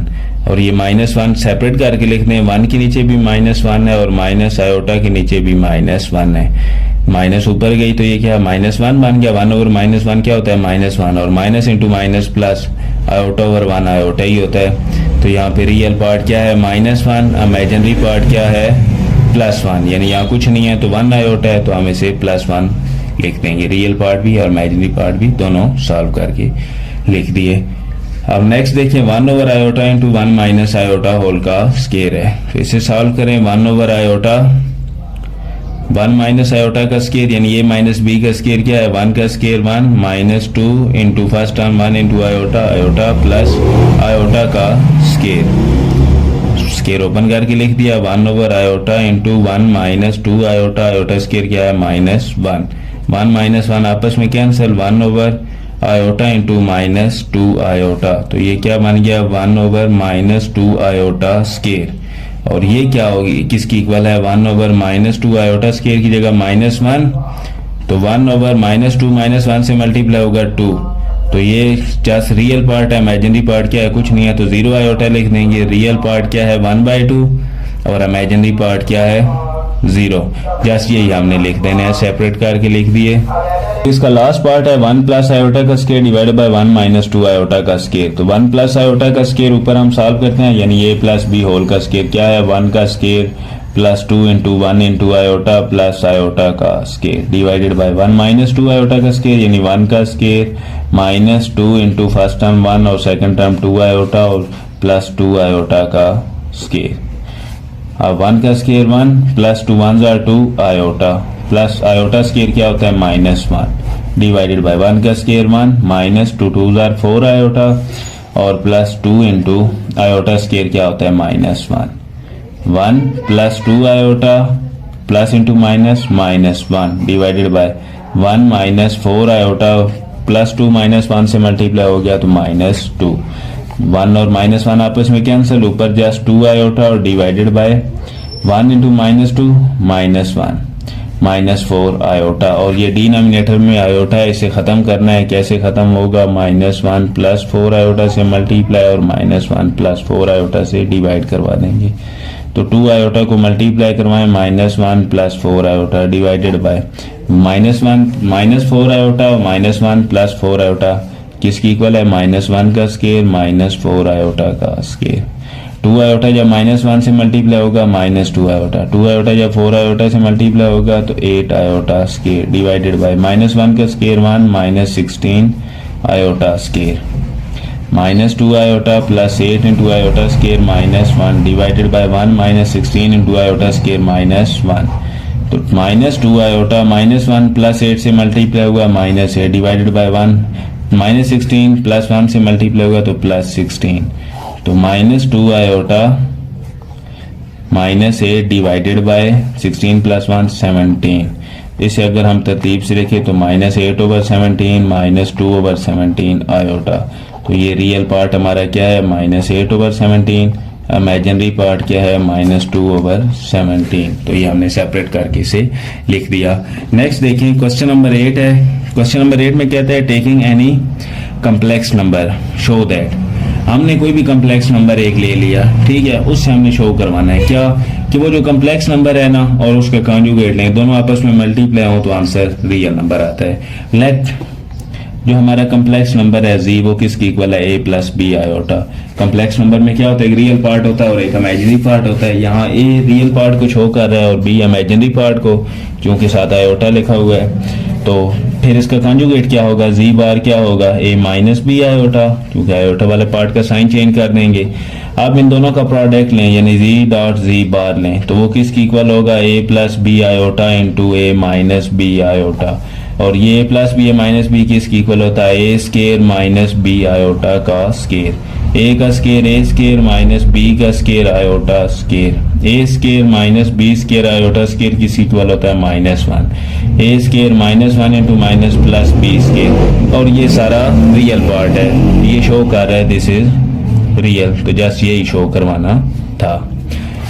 और ये -1 सेपरेट करके लिखते हैं, 1 के नीचे भी -1 है और माइनस आयोटा के नीचे भी -1 है, माइनस ऊपर गई तो ये क्या -1 बन गया, 1/-1 क्या होता है -1 और minus into minus plus iota iota ही होता है। तो यहाँ पे रियल पार्ट क्या है -1, इमेजिनरी पार्ट क्या है +1, यानी यहाँ कुछ नहीं है तो 1 आयोटा है, तो हम इसे +1 लिख देंगे, रियल पार्ट भी और इमेजिनरी पार्ट भी दोनों सॉल्व करके लिख दिए। अब नेक्स्ट देखिए 1/आयोटा इंटू 1 - आयोटा होल का स्केयर है, तो इसे सॉल्व करें 1/आयोटा 1 - आयोटा का स्केयर यानी ये -b का स्केयर क्या है 1 का square 1 -2 into first term 1 into iota iota plus iota का स्केयर ओपन करके लिख दिया 1/आयोटा इंटू 1 - 2 आयोटा आयोटा स्केयर क्या है -1 1 - 1 आपस में कैंसिल 1/आयोटा इंटू -2 आयोटा, तो ये क्या बन गया 1/-2 आयोटा स्केयर। और ये क्या होगी किसकी इक्वल है 1/-2 आयोटा स्केयर की जगह -1, तो 1/-2 -1 से मल्टीप्लाई होगा 2, तो ये जस्ट रियल पार्ट है, इमेजिनरी पार्ट क्या है कुछ नहीं है, तो 0 आयोटा लिख देंगे। रियल पार्ट क्या है 1/2 और इमेजिनरी पार्ट क्या है 0। जस्ट यही हमने लिख देना है, सेपरेट करके लिख दिए। इसका लास्ट पार्ट है 1 प्लस आयोटा का square divided by 1 minus 2 iota का स्क्वायर। तो 1 प्लस आयोटा का स्क्वायर ऊपर हम सॉल्व करते हैं, यानी a प्लस b होल का स्क्वायर क्या है 1 का स्क्वायर plus 2 into 1 into iota plus iota का square divided by 1 minus 2 iota का स्क्वायर, यानी 1 का square minus 2 into first term 1 और सेकंड टर्म 2 आयोटा और प्लस 2 आयोटा का स्क्वायर। अब 1 का स्क्वायर 1 प्लस 2 1 जार 2 आयोटा प्लस आयोटा स्क्वायर क्या होता है -1 डिवाइडेड बाय 1 का स्क्वायर 1 माइनस 2 2 जार 4 आयोटा और प्लस 2 इंटू आयोटा स्क्वायर क्या होता है -1 1 plus 2 iota plus into minus -1 divided by 1 minus 4 iota plus 2 -1 से मल्टीप्लाई हो गया तो -2 1 और -1 आपस में कैंसिल, ऊपर जस्ट 2 आयोटा और डिवाइडेड बाय 1 इंटू -2 -1 -4 आयोटा और ये डिनोमिनेटर में आयोटा है, इसे खत्म करना है। कैसे खत्म होगा -1 प्लस 4 आयोटा से मल्टीप्लाई और -1 प्लस 4 आयोटा से डिवाइड करवा देंगे। तो 2 आयोटा को मल्टीप्लाई करवाएं -1 plus 4 iota divided by -4 iota और -1 प्लस 4 आयोटा किसकी इक्वल है -1 का स्क्वायर -4 आयोटा का स्क्वायर। 2 आयोटा जब -1 से मल्टीप्लाई होगा -2 आयोटा, 2 आयोटा जब 4 आयोटा से मल्टीप्लाई होगा तो 8 आयोटा स्क्वायर डिवाइडेड बाय -1 का square 1 -16 iota square -2 iota plus 8 into iota square -1 divided by 1 -16 into iota square -1। तो -2 आयोटा -1 प्लस 8 से मल्टीप्लाई हुआ -8 डिवाइडेड बाय 1 -16 प्लस 1 से मल्टीप्लाई होगा तो +16 तो -2 आयोटा -8 डिवाइडेड बाय 16 प्लस 1 17। इसे अगर हम तरतीब से लिखें तो -8/17 -2/17 आयोटा। तो ये रियल पार्ट हमारा क्या है -8/17, इमेजिनरी पार्ट क्या है -2/17। तो ये हमने सेपरेट करके इसे लिख दिया। नेक्स्ट देखिए क्वेश्चन नंबर 8 है। क्वेश्चन नंबर 8 में कहता है taking any complex number show that. हमने कोई भी कम्प्लेक्स नंबर एक ले लिया, ठीक है, उससे हमने शो करवाना है क्या कि वो जो कम्प्लेक्स नंबर है ना और उसका कॉन्जुगेट लें, दोनों आपस में मल्टीप्लाई हो तो आंसर रियल नंबर आता है। लेट जो हमारा कम्प्लेक्स नंबर है जी वो किसकी इक्वल है a plus B iota. Complex number में क्या होता है, एक रियल पार्ट होता है और एक इमेजिनरी पार्ट होता है। यहाँ a रियल पार्ट को शो कर रहा है और b इमेजिनरी पार्ट को, क्योंकि साथ आयोटा लिखा हुआ है। तो फिर इसका कॉन्जुगेट क्या होगा, जी बार क्या होगा a माइनस बी आयोटा, क्योंकि आयोटा वाले पार्ट का साइन चेंज कर देंगे। अब इन दोनों का प्रोडक्ट लें यानी जी डॉट जी बार लें तो वो किसकी इक्वल होगा a plus B iota into a minus b iota. और ये a plus b minus b किसकी इक्वल होता है a square minus b iota का स्केयर। a का square a square minus b का square iota square. a square minus b square iota square किसकी equal होता है -1। a square -1 into minus plus b square. और ये सारा रियल पार्ट है, ये शो कर रहा है दिस इज रियल, तो जस्ट यही शो करवाना था।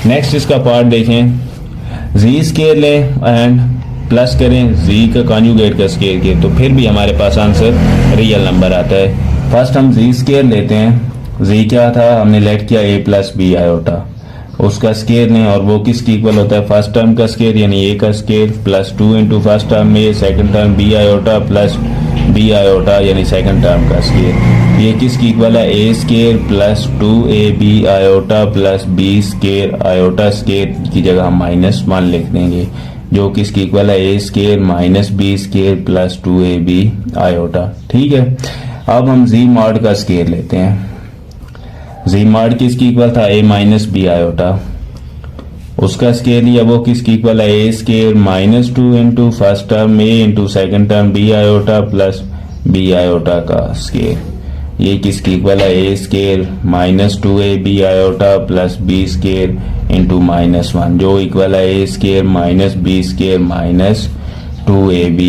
नेक्स्ट इसका पार्ट देखें, z स्केयर लें एंड प्लस करें z का कॉन्जुगेट का स्केयर के, तो फिर भी हमारे पास आंसर रियल नंबर आता है। फर्स्ट हम z स्केयर लेते हैं, z क्या था हमने लेट किया a प्लस बी आयोटा, उसका स्केयर लें और वो किसकी इक्वल होता है फर्स्ट टर्म का स्केयर यानी a का square plus 2 into first term में second term b iota plus b iota यानी सेकंड टर्म का स्केयर। ये किसकी इक्वल है a square plus 2ab iota plus b square iota square की जगह हम -1 लिख देंगे, जो किसकी इक्वल है a square minus b square plus 2ab iota. ठीक है, अब हम z मॉड का स्केयर लेते हैं। z मॉड किसकी इक्वल था a माइनस बी आयोटा, उसका स्केयर लिया वो किसकी इक्वल है a square -2 into first term a into second term b iota plus b iota का स्केयर। ये किसकी इक्वल है a square -2ab iota plus b square into -1, जो इक्वल है a square minus b square minus 2ab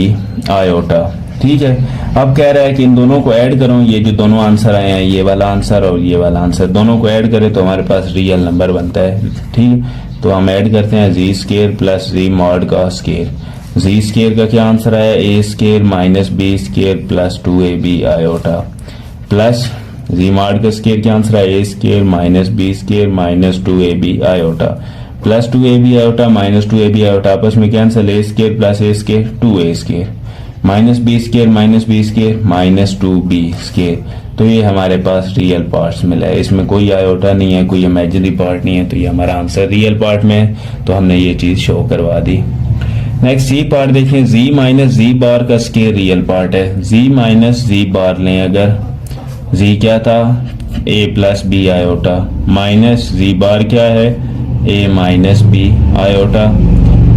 iota. ठीक है, अब कह रहा है कि इन दोनों को ऐड करो, ये जो दोनों आंसर आए हैं ये वाला आंसर और ये वाला आंसर, दोनों को ऐड करें तो हमारे पास रियल नंबर बनता है। ठीक, तो हम ऐड करते हैं z square plus z mod का स्केयर। जी स्केयर का क्या आंसर आया a square minus b square plus 2ab iota plus z mod का स्केयर क्या आंसर है a square minus b square minus 2ab iota plus 2ab iota minus 2ab iota आपस में cancel, a square plus a square 2a square minus b square minus 2b square. तो ये हमारे पास real parts मिला है, इसमें कोई आयोटा नहीं है, कोई इमेजिनरी पार्ट नहीं है, तो ये हमारा आंसर रियल पार्ट में है, तो हमने ये चीज शो करवा दी। नेक्स्ट जी पार्ट देखें, z माइनस z बार का स्केयर रियल पार्ट है। z माइनस z बार लें अगर, z क्या था a plus b iota minus z बार क्या है a minus b iota,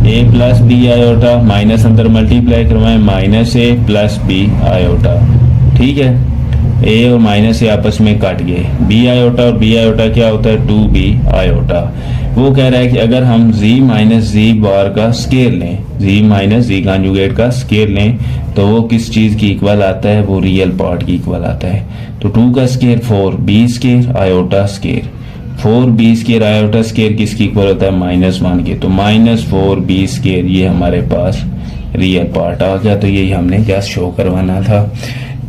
a plus b iota minus अंदर मल्टीप्लाई करवाएं minus a plus b iota. ठीक है, a और माइनस a आपस में काट गए, b आयोटा और b आयोटा क्या होता है 2b आयोटा। वो कह रहा है कि अगर हम z माइनस z बार का स्केयर लें, z माइनस z कॉन्जुगेट का स्केयर लें, तो वो किस चीज की इक्वल आता है, वो रियल पार्ट की इक्वल आता है। तो 2 का square 4b square iota square, 4b square iota square किसकी इक्वल होता है -1 के, तो -4b स्केयर ये हमारे पास रियल पार्ट आ गया। तो यही हमने जस्ट शो करवाना था।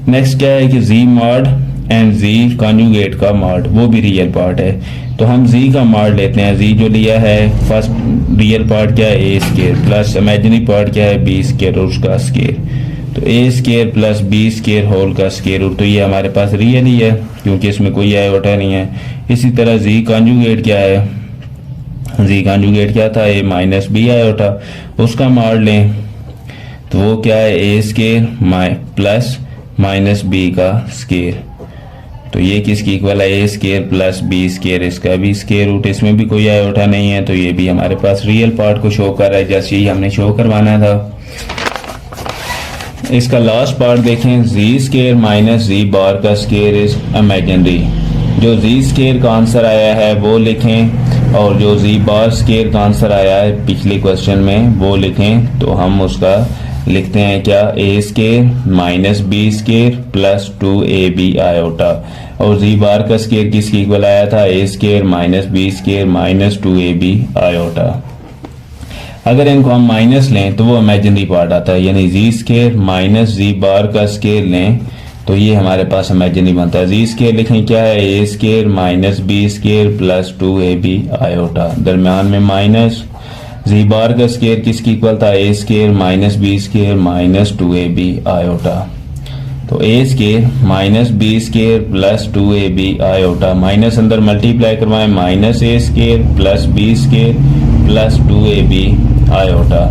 नेक्स्ट क्या है कि z mod and z conjugate का मॉड वो भी रियल पार्ट है, तो हम z का मॉड लेते हैं। z जो लिया है फर्स्ट रियल पार्ट क्या है a square plus imaginary part क्या है b स्केयर और उसका स्केयर, तो a square plus b square whole का स्केयर रूट, तो ये हमारे पास रियल ही है क्योंकि इसमें कोई आयोटा नहीं है। इसी तरह z कॉन्जुगेट क्या है, z कॉन्जुगेट क्या था a माइनस b आयोटा, उसका मॉड लें तो वो क्या है a square plus minus b का स्केयर, तो ये किसकी इक्वल है a square plus b square, इसका भी स्केयर रूट, इसमें भी कोई आयोटा नहीं है, तो ये भी हमारे पास रियल पार्ट को शो कर रहा है, जैसे यही हमने शो करवाना था। इसका लास्ट पार्ट देखें, z स्केयर माइनस z बार का स्केयर इज इमेजिनरी। जो z स्केयर का आंसर आया है वो लिखें और जो z बार स्केयर का आंसर आया है पिछले क्वेश्चन में वो लिखें, तो हम उसका लिखते हैं क्या a square minus b square plus 2ab iota, और z बार का स्केयर किसकी इक्वल आया था a square minus b square minus 2ab iota. अगर इनको हम माइनस लें तो वो इमेजिनरी पार्ट आता है, यानी z स्केयर माइनस z बार का स्केयर लें तो ये हमारे पास इमेजिनरी बनता है। z स्केयर लिखें क्या है a square minus b square plus 2ab iota, दरम्यान में माइनस, z बार का स्केयर किसकी इक्वल था a square minus b square minus 2ab iota, तो a square minus b square plus 2ab iota, minus अंदर मल्टीप्लाई करवाएं minus a square plus b square plus 2ab iota,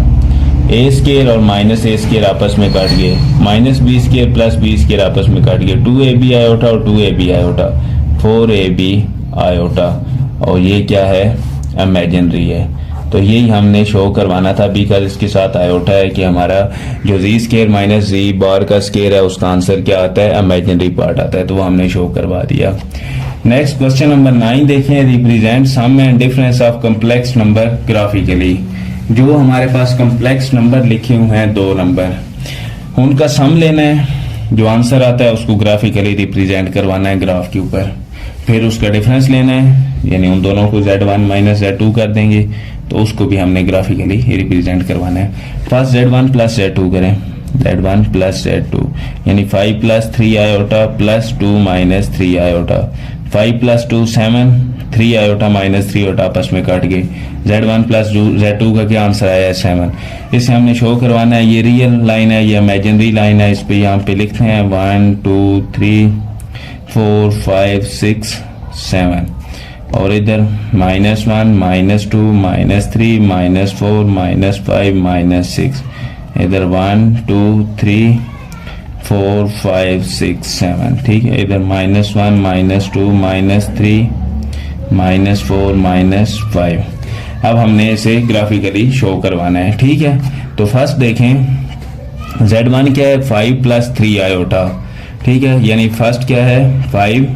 a square और minus a square आपस में काट गए, minus b square plus b square आपस में काट गए, 2ab आयोटा और 2ab आयोटा 4ab आयोटा, और ये क्या है इमेजिनरी है। तो यही हमने शो करवाना था बिकॉज इसके साथ आयोटा है कि हमारा जो z स्केयर माइनस z बार का स्केयर है उसका आंसर क्या आता है, इमेजिनरी पार्ट आता है, तो वो हमने शो करवा दिया। नेक्स्ट क्वेश्चन नंबर 9 देखें, represent sum and difference of complex number graphically. जो हमारे पास कम्प्लेक्स नंबर लिखे हुए हैं 2 नंबर, उनका सम लेना है, जो आंसर आता है उसको ग्राफिकली रिप्रेजेंट करवाना है ग्राफ के ऊपर, फिर उसका डिफरेंस लेना है, यानी उन दोनों को z1 माइनस z2 कर देंगे तो उसको भी हमने ग्राफिकली रिप्रेजेंट करवाना है। फर्स्ट z1 प्लस z2 करें, z1 प्लस z2 यानी 5 plus 3 iota plus 2 minus 3 iota, 5 plus 2 7, 3 iota minus 3 iota आपस में काट गए, z1 प्लस z2 का क्या आंसर आया है 7। इसे हमने शो करवाना है, ये रियल लाइन है, ये इमेजिनरी लाइन है, इस पे यहाँ पे लिखते हैं 1 2 3 4 5 6 7, और इधर -1 -2 -3 -4 -5 -6, इधर 1 2 3 4 5 6 7, ठीक है, इधर -1 -2 -3 -4 -5। अब हमने इसे ग्राफिकली शो करवाना है, ठीक है। तो फर्स्ट देखें z1 क्या है 5 प्लस 3 आयोटा, ठीक है, यानी फर्स्ट क्या है 5,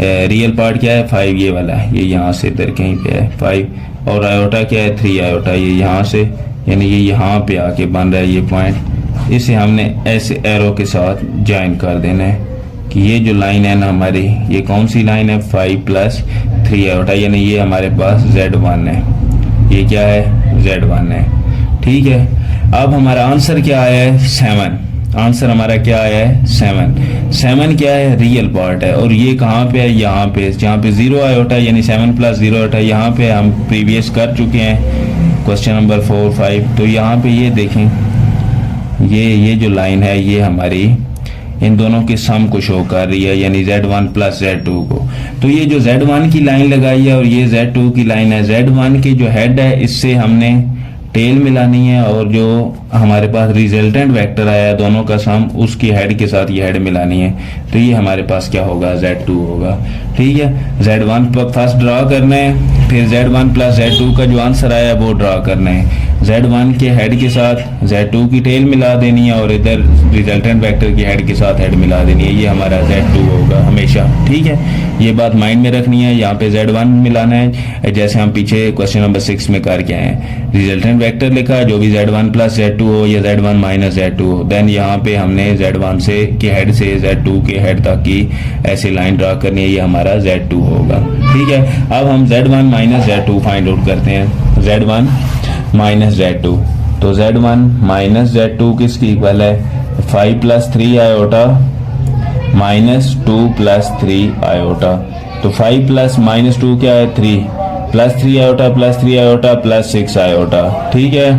रियल पार्ट क्या है 5 ये वाला है, ये यहाँ से इधर कहीं पे है 5, और आयोटा क्या है 3 आयोटा, ये यहाँ से, यानी ये यहाँ पे आके बन रहा है ये पॉइंट, इसे हमने ऐसे एरो के साथ ज्वाइन कर देना है कि ये जो लाइन है ना हमारी, ये कौन सी लाइन है 5 प्लस 3 आयोटा, यानी ये हमारे पास z1 है, ये क्या है z1 है, ठीक है। अब हमारा आंसर क्या आया है 7, आंसर हमारा क्या आया है 7। 7 क्या है, रियल पार्ट है, और ये कहाँ पे है, यहाँ पे, जहाँ पे 0 आयोटा यानी 7 + 0 आयोटा, यहाँ पे हम प्रीवियस कर चुके हैं क्वेश्चन नंबर 4, 5। तो यहाँ पे ये देखें, ये जो लाइन है ये हमारी इन दोनों के सम को शो कर रही है, यानी Z1 + Z2 को। तो ये जो Z1 की लाइन लगाई है और ये Z2 की लाइन है, Z1 की जो हेड है इससे हमने टेल मिलानी है, और जो हमारे पास रिजल्टेंट वेक्टर आया है दोनों का सम, उसकी हेड के साथ ये हेड मिलानी है। तो ये हमारे पास क्या होगा, Z2 होगा। ठीक है, Z1 फर्स्ट ड्रा करना है, फिर Z1 + Z2 का जो आंसर आया है वो ड्रा करना है। Z1 के हेड के साथ Z2 की टेल मिला देनी है, और इधर रिजल्टेंट वेक्टर की हेड के साथ हेड मिला देनी है। ये हमारा Z2 होगा हमेशा। ठीक है, ये बात माइंड में रखनी है। यहाँ पे Z1 मिलाना है, जैसे हम पीछे क्वेश्चन नंबर 6 में करके आए हैं। रिजल्टेंट वेक्टर लिखा, जो भी Z1 + Z2 हो या Z1 - Z2 हो, देन यहाँ पे हमने Z1 से के हेड से Z2 के हेड तक की ऐसी लाइन ड्रा करनी है, ये हमारा Z2 होगा। ठीक है, अब हम Z1 - Z2 फाइंड आउट करते हैं। Z1 - Z2, तो Z1 - Z2 किसकी इक्वल है, 5 + 3 आयोटा -2 + 3 आयोटा। तो 5 + -2 क्या है, 3 + 3 आयोटा + 3 आयोटा + 6 आयोटा। ठीक है,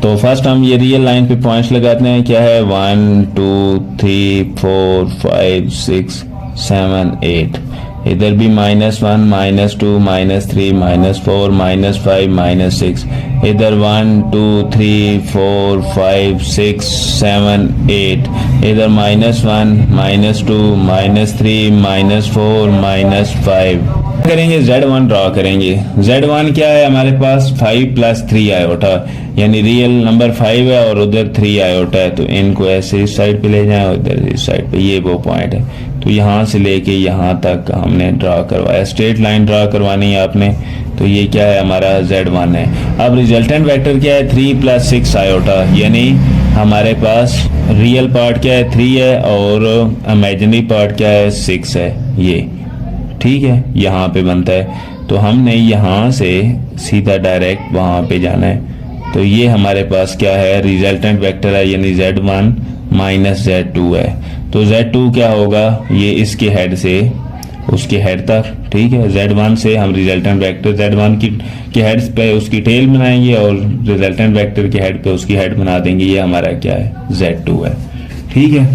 तो फर्स्ट हम ये रियल लाइन पे पॉइंट्स लगाते हैं। क्या है, 1 2 3 4 5 6 7 8। इधर भी -1 -2 -3 -4 -5 -6। इधर 1 2 3 4 5 6 7 8। इधर -1 -2 -3 -4 -5 करेंगे। Z1 ड्रॉ करेंगे। Z1 क्या है हमारे पास, 5 + 3 आयोटा, यानी रियल नंबर 5 है और उधर 3 आयोटा है। तो इनको ऐसे इस साइड पे ले जाएं और इधर इस साइड पे, ये वो पॉइंट है। तो यहाँ से लेके यहाँ तक हमने ड्रा करवाया, स्ट्रेट लाइन ड्रा करवानी है आपने। तो ये क्या है, हमारा Z1 है। अब रिजल्टेंट वेक्टर क्या है, 3 + 6 आयोटा, यानी हमारे पास रियल पार्ट क्या है, 3 है, और इमेजिनरी पार्ट क्या है, 6 है। ये ठीक है, यहाँ पे बनता है। तो हमने यहाँ से सीधा डायरेक्ट वहाँ पे जाना है। तो ये हमारे पास क्या है, रिजल्टेंट वेक्टर है, यानी Z1 - Z2 है। तो Z2 क्या होगा, ये इसके हेड से उसके हेड तक। ठीक है, Z1 से हम रिजल्टेंट वेक्टर Z1 के हेड पे उसकी टेल बनाएंगे, और रिजल्टेंट वेक्टर के हेड पे उसकी हेड बना देंगे। ये हमारा क्या है, Z2 है। ठीक है,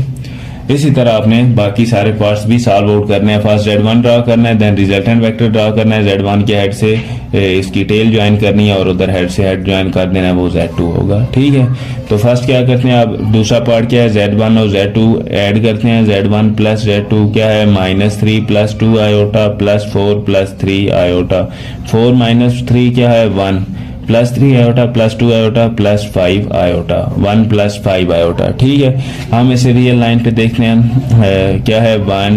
इसी तरह आपने बाकी सारे पार्ट्स भी सॉल्व आउट करने हैं। फर्स्ट Z1 ड्रा करना है, देन रिजल्टेंट वेक्टर ड्रा करना है। Z1 के हेड से इसकी टेल ज्वाइन करनी है, और उधर हेड से हेड ज्वाइन कर देना है, वो Z2 होगा। ठीक है, तो फर्स्ट क्या करते हैं, अब दूसरा पार्ट क्या है, Z1 और Z2 ऐड करते हैं। Z1 + Z2 क्या है, -3 + 2 आयोटा +4 + 3 आयोटा। 4 - 3 क्या है, 1 +3 आयोटा +2 आयोटा +5 आयोटा, 1 + 5 आयोटा। ठीक है, हम इसे रियल लाइन पे देखते हैं। क्या है, 1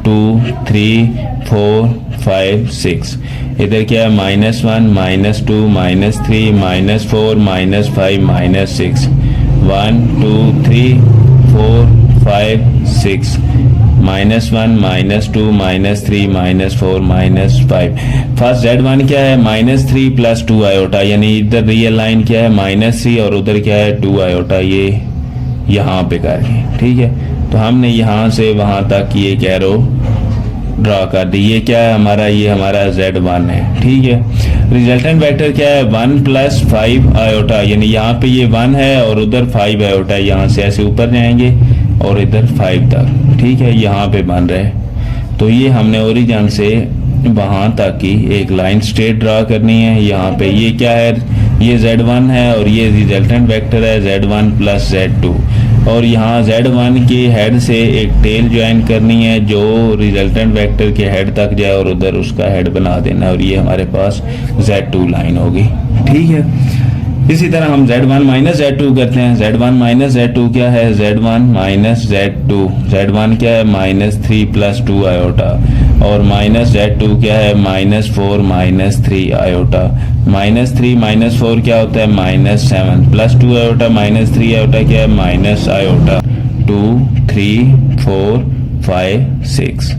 2 3 4 5 6। इधर क्या है, -1 -2 -3 -4 -5 -6। 1 2 3 4 5 6 -1 -2 -3 -4 -5। फर्स्ट Z1 क्या है, -3 + 2 आयोटा, यानी इधर रियल लाइन क्या है, -3 और उधर क्या है, 2 आयोटा। ये यहाँ पे करके, ठीक है, तो हमने यहाँ से वहां तक ये कैरो ड्रा कर दी। ये क्या है हमारा, ये हमारा Z1 है। ठीक है, रिजल्टेंट वेक्टर क्या है, 1 + 5 आयोटा, यानी यहाँ पे ये 1 है और उधर 5 आयोटा। यहाँ से ऐसे ऊपर जाएंगे और इधर 5 तक। ठीक है, यहाँ पे बन रहे। तो ये हमने ओरिजिन से वहां तक की एक लाइन स्ट्रेट ड्रा करनी है। यहाँ पे ये क्या है, ये Z1 है और ये रिजल्टेंट वेक्टर है Z1 + Z2, और यहाँ Z1 की हेड से एक टेल ज्वाइन करनी है जो रिजल्टेंट वेक्टर के हेड तक जाए और उधर उसका हेड बना देना, और ये हमारे पास Z2 लाइन होगी। ठीक है, इसी तरह हम Z1 - Z2 करते हैं। Z1 - Z2 क्या है, Z1 - Z2, Z1 क्या है, -3 + 2 आयोटा, और -Z2 क्या है, -4 - 3 आयोटा। -3 - 4 क्या होता है, -7 + 2 आयोटा -3 आयोटा क्या है, माइनस आयोटा। 2 3 4 5 6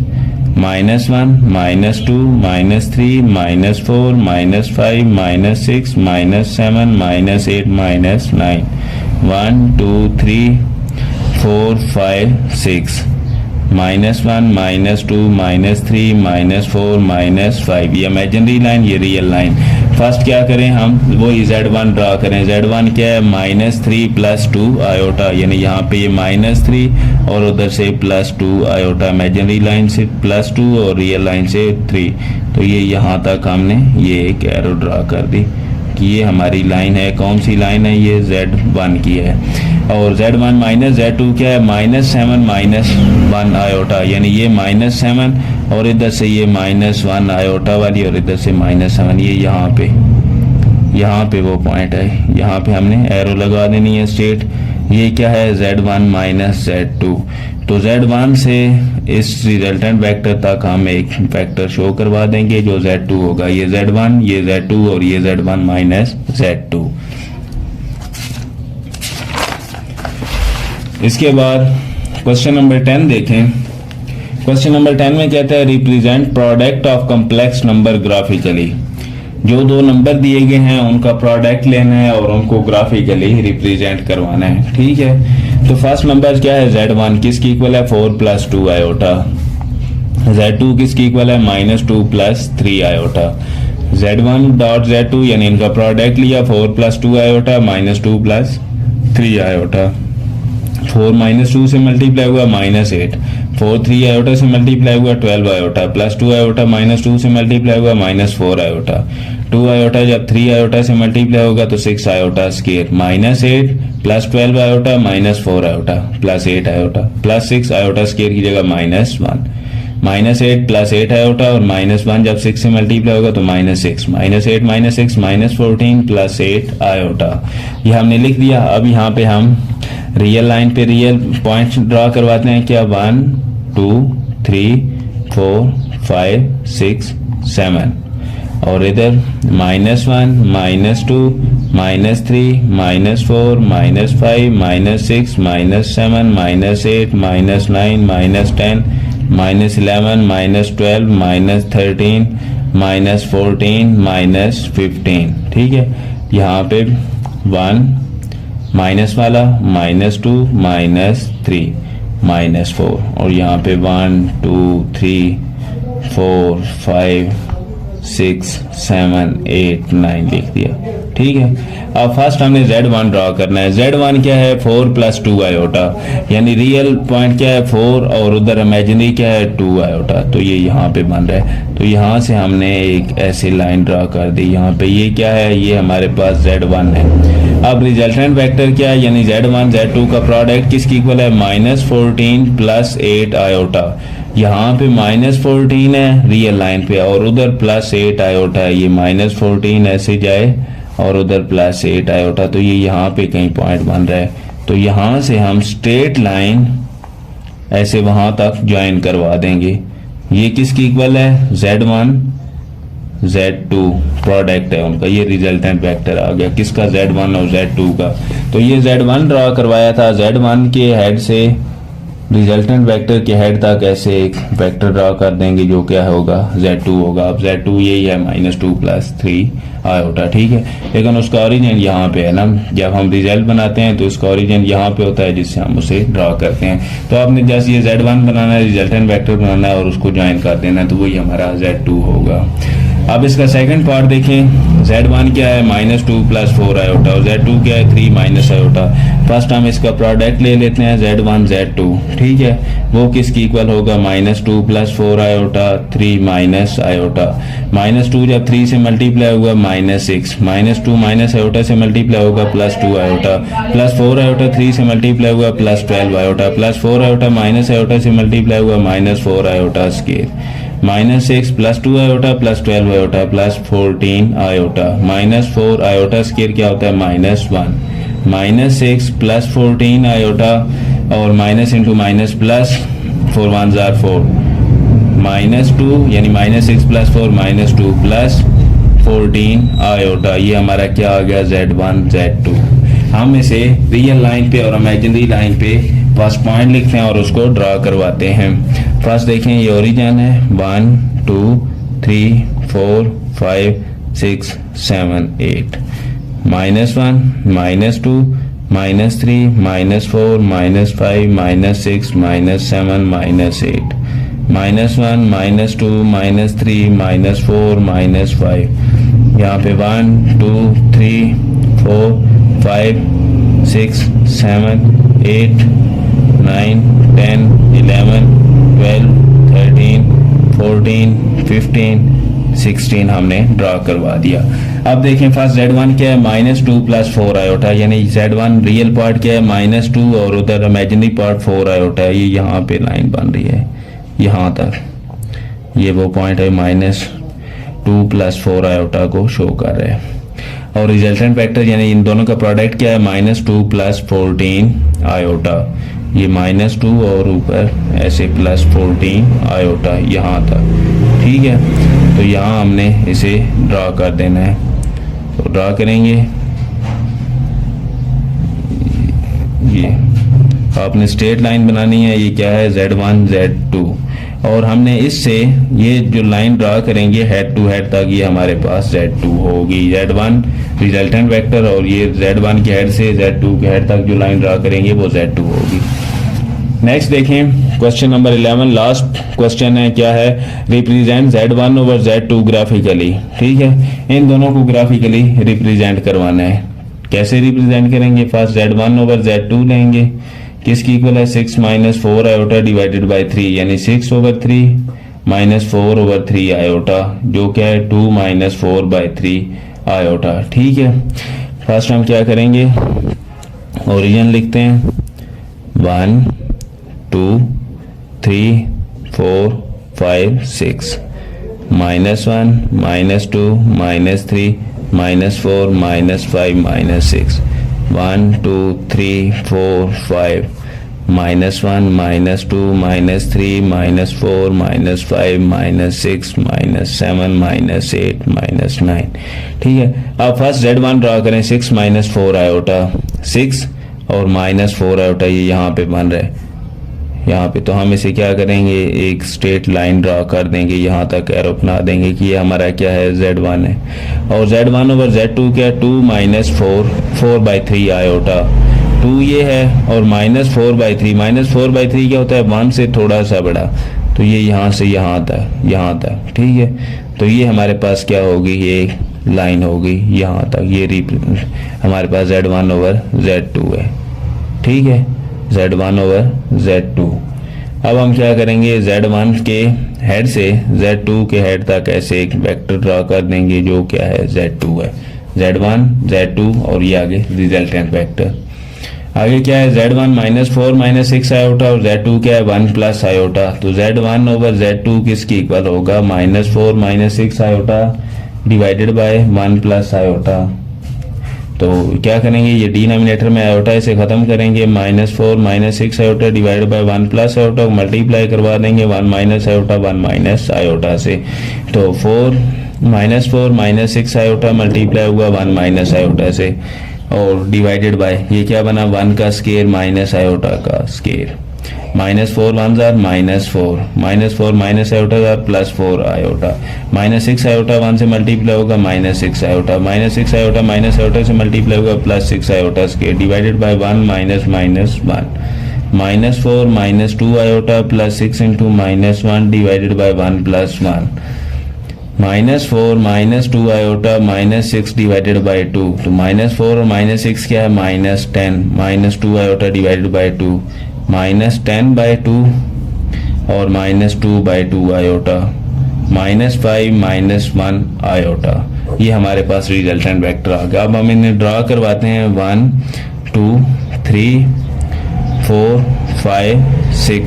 -1 -2 -3 -4 -5 -6 -7 -8 -9। 1 2 3 4 5 6 -1 -2 -3 -4 -5। ये इमेजिनरी लाइन, ये रियल लाइन। फर्स्ट क्या करें हम, वही Z1 ड्रा करें। Z1 क्या है, -3 + 2 आयोटा, यानी यहाँ पे ये -3 और उधर से +2 आयोटा। इमेजिनरी लाइन से +2 और रियल लाइन से 3। तो ये यहाँ तक हमने ये एक एरो ड्रा कर दी कि ये हमारी लाइन है। कौन सी लाइन है, ये Z1 की है। और Z1 - Z2 क्या है, -7 -1 आयोटा, यानी ये -7 और इधर से ये -1 आयोटा वाली और इधर से -7। ये यहाँ पे वो पॉइंट है, यहाँ पे हमने एरो लगा देनी है स्ट्रेट। ये क्या है, Z1 - Z2। तो Z1 से इस रिजल्टेंट वेक्टर तक हम एक वेक्टर शो करवा देंगे जो Z2 होगा। ये Z1, ये Z2 और ये Z1 - Z2। इसके बाद क्वेश्चन नंबर 10 देखें। क्वेश्चन नंबर 10 में कहता है represent product of complex number graphically. जो दो नंबर दिए गए हैं उनका प्रोडक्ट लेना है और उनको ग्राफिकली रिप्रेजेंट करवाना है। ठीक है, तो फर्स्ट नंबर क्या है, Z1 किसकी इक्वल है, 4 + 2 आयोटा। Z2 किसकी इक्वल है, -2 + 3 आयोटा। Z1 डॉट Z2 यानी इनका प्रोडक्ट लिया, 4 + 2 आयोटा -2 + 3 आयोटा। 4 -2 से मल्टीप्लाई हुआ -8, 4 3 आयोटा से मल्टीप्लाई हुआ 12 आयोटा, +2 आयोटा -2 से मल्टीप्लाई हुआ -4 आयोटा। 2 आयोटा जब 3 आयोटा से मल्टीप्लाई होगा तो 6 iota square, -8 + 12 iota -4 iota +8 iota +6 iota square की जगह -1, -8 + 8 आयोटा और -1 जब 6 से मल्टीप्लाई होगा तो -6, -8 -6 -14 + 8 आयोटा। ये हमने लिख दिया। अब यहाँ पे हम रियल लाइन पे रियल पॉइंट ड्रा करवाते हैं। क्या, 1 2 3 4 5 6 7 और इधर -1 -2 -3 -4 -5 -6 -7 -8 -9 -10 -11 -12 -13 -14 -15। ठीक है, यहाँ पे 1 माइनस वाला -2 -3 -4 और यहाँ पे 1 2 3 4 5 6 7 8 9 लिख दिया। ठीक है, अब फर्स्ट हमने Z1 ड्रा करना है। Z1 क्या है, 4 + 2 आयोटा, यानी रियल पॉइंट क्या है 4 और उधर इमेजिनरी क्या है 2 आयोटा। तो ये यहाँ पे बन रहा है। तो यहाँ से हमने एक ऐसी लाइन ड्रा कर दी। यहाँ पे ये क्या है, ये हमारे पास Z1 है। अब रिजल्टेंट वेक्टर क्या है, यानी Z1 Z2 का प्रोडक्ट किसकी इक्वल है, -14 + 8 आयोटा। यहाँ पे -14 है रियल लाइन पे और उधर +8 आयोटा है। ये -14 ऐसे जाए और उधर +8 आयोटा, तो ये यहाँ पे कहीं पॉइंट बन रहा है। तो यहाँ से हम स्ट्रेट लाइन ऐसे वहां तक ज्वाइन करवा देंगे। ये किसकी इक्वल है, Z1 Z2 प्रोडक्ट है उनका। ये रिजल्टेंट वेक्टर आ गया किसका, Z1 और Z2 का। तो ये Z1 ड्रा करवाया था, Z1 के हेड से रिजल्टेंट वेक्टर के हेड तक ऐसे एक वेक्टर ड्रा कर देंगे जो क्या होगा, Z2 होगा। अब Z2 यही है -2 + 3 आयोटा। ठीक है, लेकिन उसका ओरिजिन यहाँ पे है ना। जब हम रिजल्ट बनाते हैं तो उसका ओरिजिन यहाँ पे होता है जिससे हम उसे ड्रा करते हैं। तो आपने जैसे ये Z1 बनाना है, रिजल्टेंट वेक्टर बनाना है और उसको ज्वाइन कर देना है, तो वही हमारा Z2 होगा। अब इसका सेकंड पार्ट देखें। Z1 क्या है, -2 + 4 आयोटा और Z2 क्या है, 3 - आयोटा। फर्स्ट हम इसका प्रोडक्ट ले लेते हैं Z1 Z2। ठीक है, वो किसकी इक्वल होगा, -2 + 4 आयोटा 3 - आयोटा। -2 जब 3 से मल्टीप्लाई होगा -6, -2 - आयोटा से मल्टीप्लाई होगा +2 आयोटा, +4 आयोटा 3 से मल्टीप्लाई हुआ +12 आयोटा, +4 आयोटा आयोटा से मल्टीप्लाई हुआ -4 iota square, -6 +2 iota +12 iota +14 iota, -4 iota square क्या होता है, -1, -6 +14 आयोटा और minus into minus plus 4 1s are 4, -2 यानी -6 + 4 -2 + 14 आयोटा। ये हमारा क्या आ गया, Z1 Z2। हम इसे रियल लाइन पे और इमेजिनरी लाइन पे फर्स्ट पॉइंट लिखते हैं और उसको ड्रा करवाते हैं। फर्स्ट देखें, ये ओरिजिन है 1 2 3 4 5 6 7 8, -1 -2 -3 -4 -5 -6 -7 -8 -1 -2 -3 -4 -5 यहाँ पे 1 2 3 4 5 6 7 8 9 10 11 12 13 14 15 16 हमने ड्रा करवा दिया। अब देखें फर्स्ट Z1 क्या है, -2 + 4 आयोटा, यानी Z1 रियल पार्ट क्या है -2 और उधर इमेजिनरी पार्ट 4 आयोटा है। ये यहाँ पे लाइन बन रही है यहाँ तक, ये वो पॉइंट है -2 + 4 आयोटा को शो कर रहे हैं। और रिजल्टेंट वेक्टर यानी इन दोनों का प्रोडक्ट क्या है -2 + 14 आयोटा, ये -2 और ऊपर ऐसे +14 आयोटा यहाँ तक, ठीक है। तो यहाँ हमने इसे ड्रा कर देना है, तो ड्रा करेंगे। ये आपने स्ट्रेट लाइन बनानी है, ये क्या है Z1 Z2, और हमने इससे ये जो लाइन ड्रा करेंगे हेड टू हेड तक, ये हमारे पास Z2 होगी। Z1 रिजल्टेंट वेक्टर और ये Z1 के हेड से Z2 के हेड तक जो लाइन ड्रा करेंगे वो Z2 होगी। नेक्स्ट देखें क्वेश्चन नंबर 11, लास्ट क्वेश्चन है, क्या है, represent Z1 over Z2 graphically, ठीक है। इन दोनों को ग्राफिकली रिप्रेजेंट करवाना है। कैसे रिप्रेजेंट करेंगे, फर्स्ट Z1 ओवर Z2 लेंगे, किसकी इक्वल है 6 - 4 आयोटा डिवाइडेड बाय 3, यानी 6 ओवर 3 -4 ओवर 3 आयोटा, जो क्या है 2 - 4/3 आयोटा, ठीक है। फर्स्ट हम क्या करेंगे, ओरिजिन लिखते हैं 1 2 3 4 5 6 -1 -2 -3 -4 -5 -6 1 2 3 4 5 -1 -2 -3 -4 -5 -6 -7 -8 -9, ठीक है। अब फर्स्ट Z1 ड्रा करें, 6 - 4 आयोटा, 6 और -4 आयोटा ये यहाँ पे बन रहा है यहाँ पे, तो हम इसे क्या करेंगे, एक स्ट्रेट लाइन ड्रा कर देंगे, यहाँ तक एरो बना देंगे कि ये हमारा क्या है Z1 है। और Z1 ओवर Z2 क्या है 2 - 4/3 आयोटा, 2 ये है और -4/3, -4/3 क्या होता है 1 से थोड़ा सा बड़ा, तो ये यहाँ से यहाँ तक, ठीक है। तो ये हमारे पास क्या होगी, ये लाइन होगी यहाँ तक, ये हमारे पास Z1 ओवर Z2 है, ठीक है, Z1 ओवर Z2। अब हम क्या करेंगे, Z1 के हेड से Z2 के हेड तक ऐसे एक वेक्टर ड्रा कर देंगे जो क्या है Z2 है, Z1 Z2 और ये आगे रिजल्टेंट वेक्टर। आगे क्या है Z1 -4 -6 आयोटा और Z2 क्या है 1 + आयोटा, तो Z1 ओवर Z2 किसकी इक्वल होगा, -4 -6 आयोटा डिवाइडेड बाय 1 + आयोटा। तो क्या करेंगे, ये डिनोमिनेटर में आयोटा इसे खत्म करेंगे, -4 -6 आयोटा डिवाइड बाय 1 + आयोटा को मल्टीप्लाई करवा देंगे 1 - आयोटा 1 - आयोटा से, तो 4 -6 आयोटा मल्टीप्लाई हुआ 1 - आयोटा से और डिवाइडेड बाय ये क्या बना 1 का स्केयर माइनस आयोटा का square, -4 1 jar -4 -4 iota jar +4 iota, -6 iota 1 से मल्टीप्लाई होगा -6 आयोटा, -6 आयोटा आयोटा से मल्टीप्लाई होगा +6 iota square divided by 1 -1 -4 -2 iota +6 into -1 divided by 1 +1 -4 -2 iota -6 divided by 2, तो -4 और -6 क्या है -10 -2 आयोटा डिवाइडेड बाय 2 -10/2 और -2/2 आयोटा -5 -1 आयोटा, ये हमारे पास रिजल्टेंट वेक्टर आ गया। अब हम इन्हें ड्रा करवाते हैं 1 2 3 4 5 6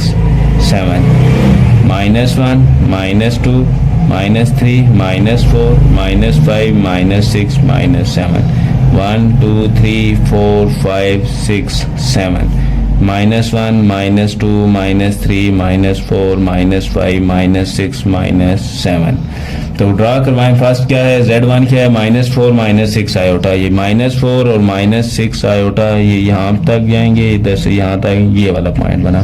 7 -1 -2 -3 -4 -5 -6 -7 1 2 3 4 5 6 7 -1 -2 -3 -4 -5 -6 -7। तो ड्रा करवाएं, फर्स्ट क्या है Z1 क्या है -4 -6 आयोटा, ये -4 और -6 आयोटा ये यहाँ तक जाएंगे, इधर से यहाँ तक ये वाला पॉइंट बना,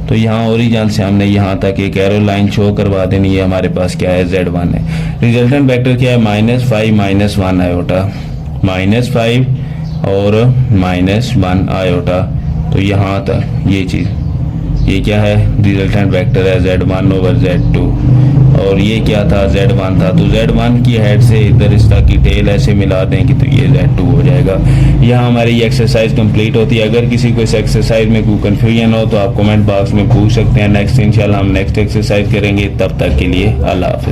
तो यहाँ ओरिजिन से हमने यहाँ तक एक एरो लाइन शो करवा देनी है। हमारे पास क्या है Z1 है, रिजल्टेंट वेक्टर क्या है -5 -1 आयोटा, -5 और -1 आयोटा। तो यहाँ तक ये चीज़, ये क्या है, रिजल्टेंट वेक्टर है Z1 ओवर Z2, और ये क्या था, Z1 था। तो Z1 की हेड से इधर इस तक की टेल ऐसे मिला देंगे तो ये Z2 हो जाएगा। यहाँ हमारी ये एक्सरसाइज कंप्लीट होती है। अगर किसी को इस एक्सरसाइज में कोई कन्फ्यूजन हो तो आप कमेंट बॉक्स में पूछ सकते हैं। नेक्स्ट इंशाल्लाह हम नेक्स्ट एक्सरसाइज करेंगे। तब तक के लिए अल्लाह हाफिज़।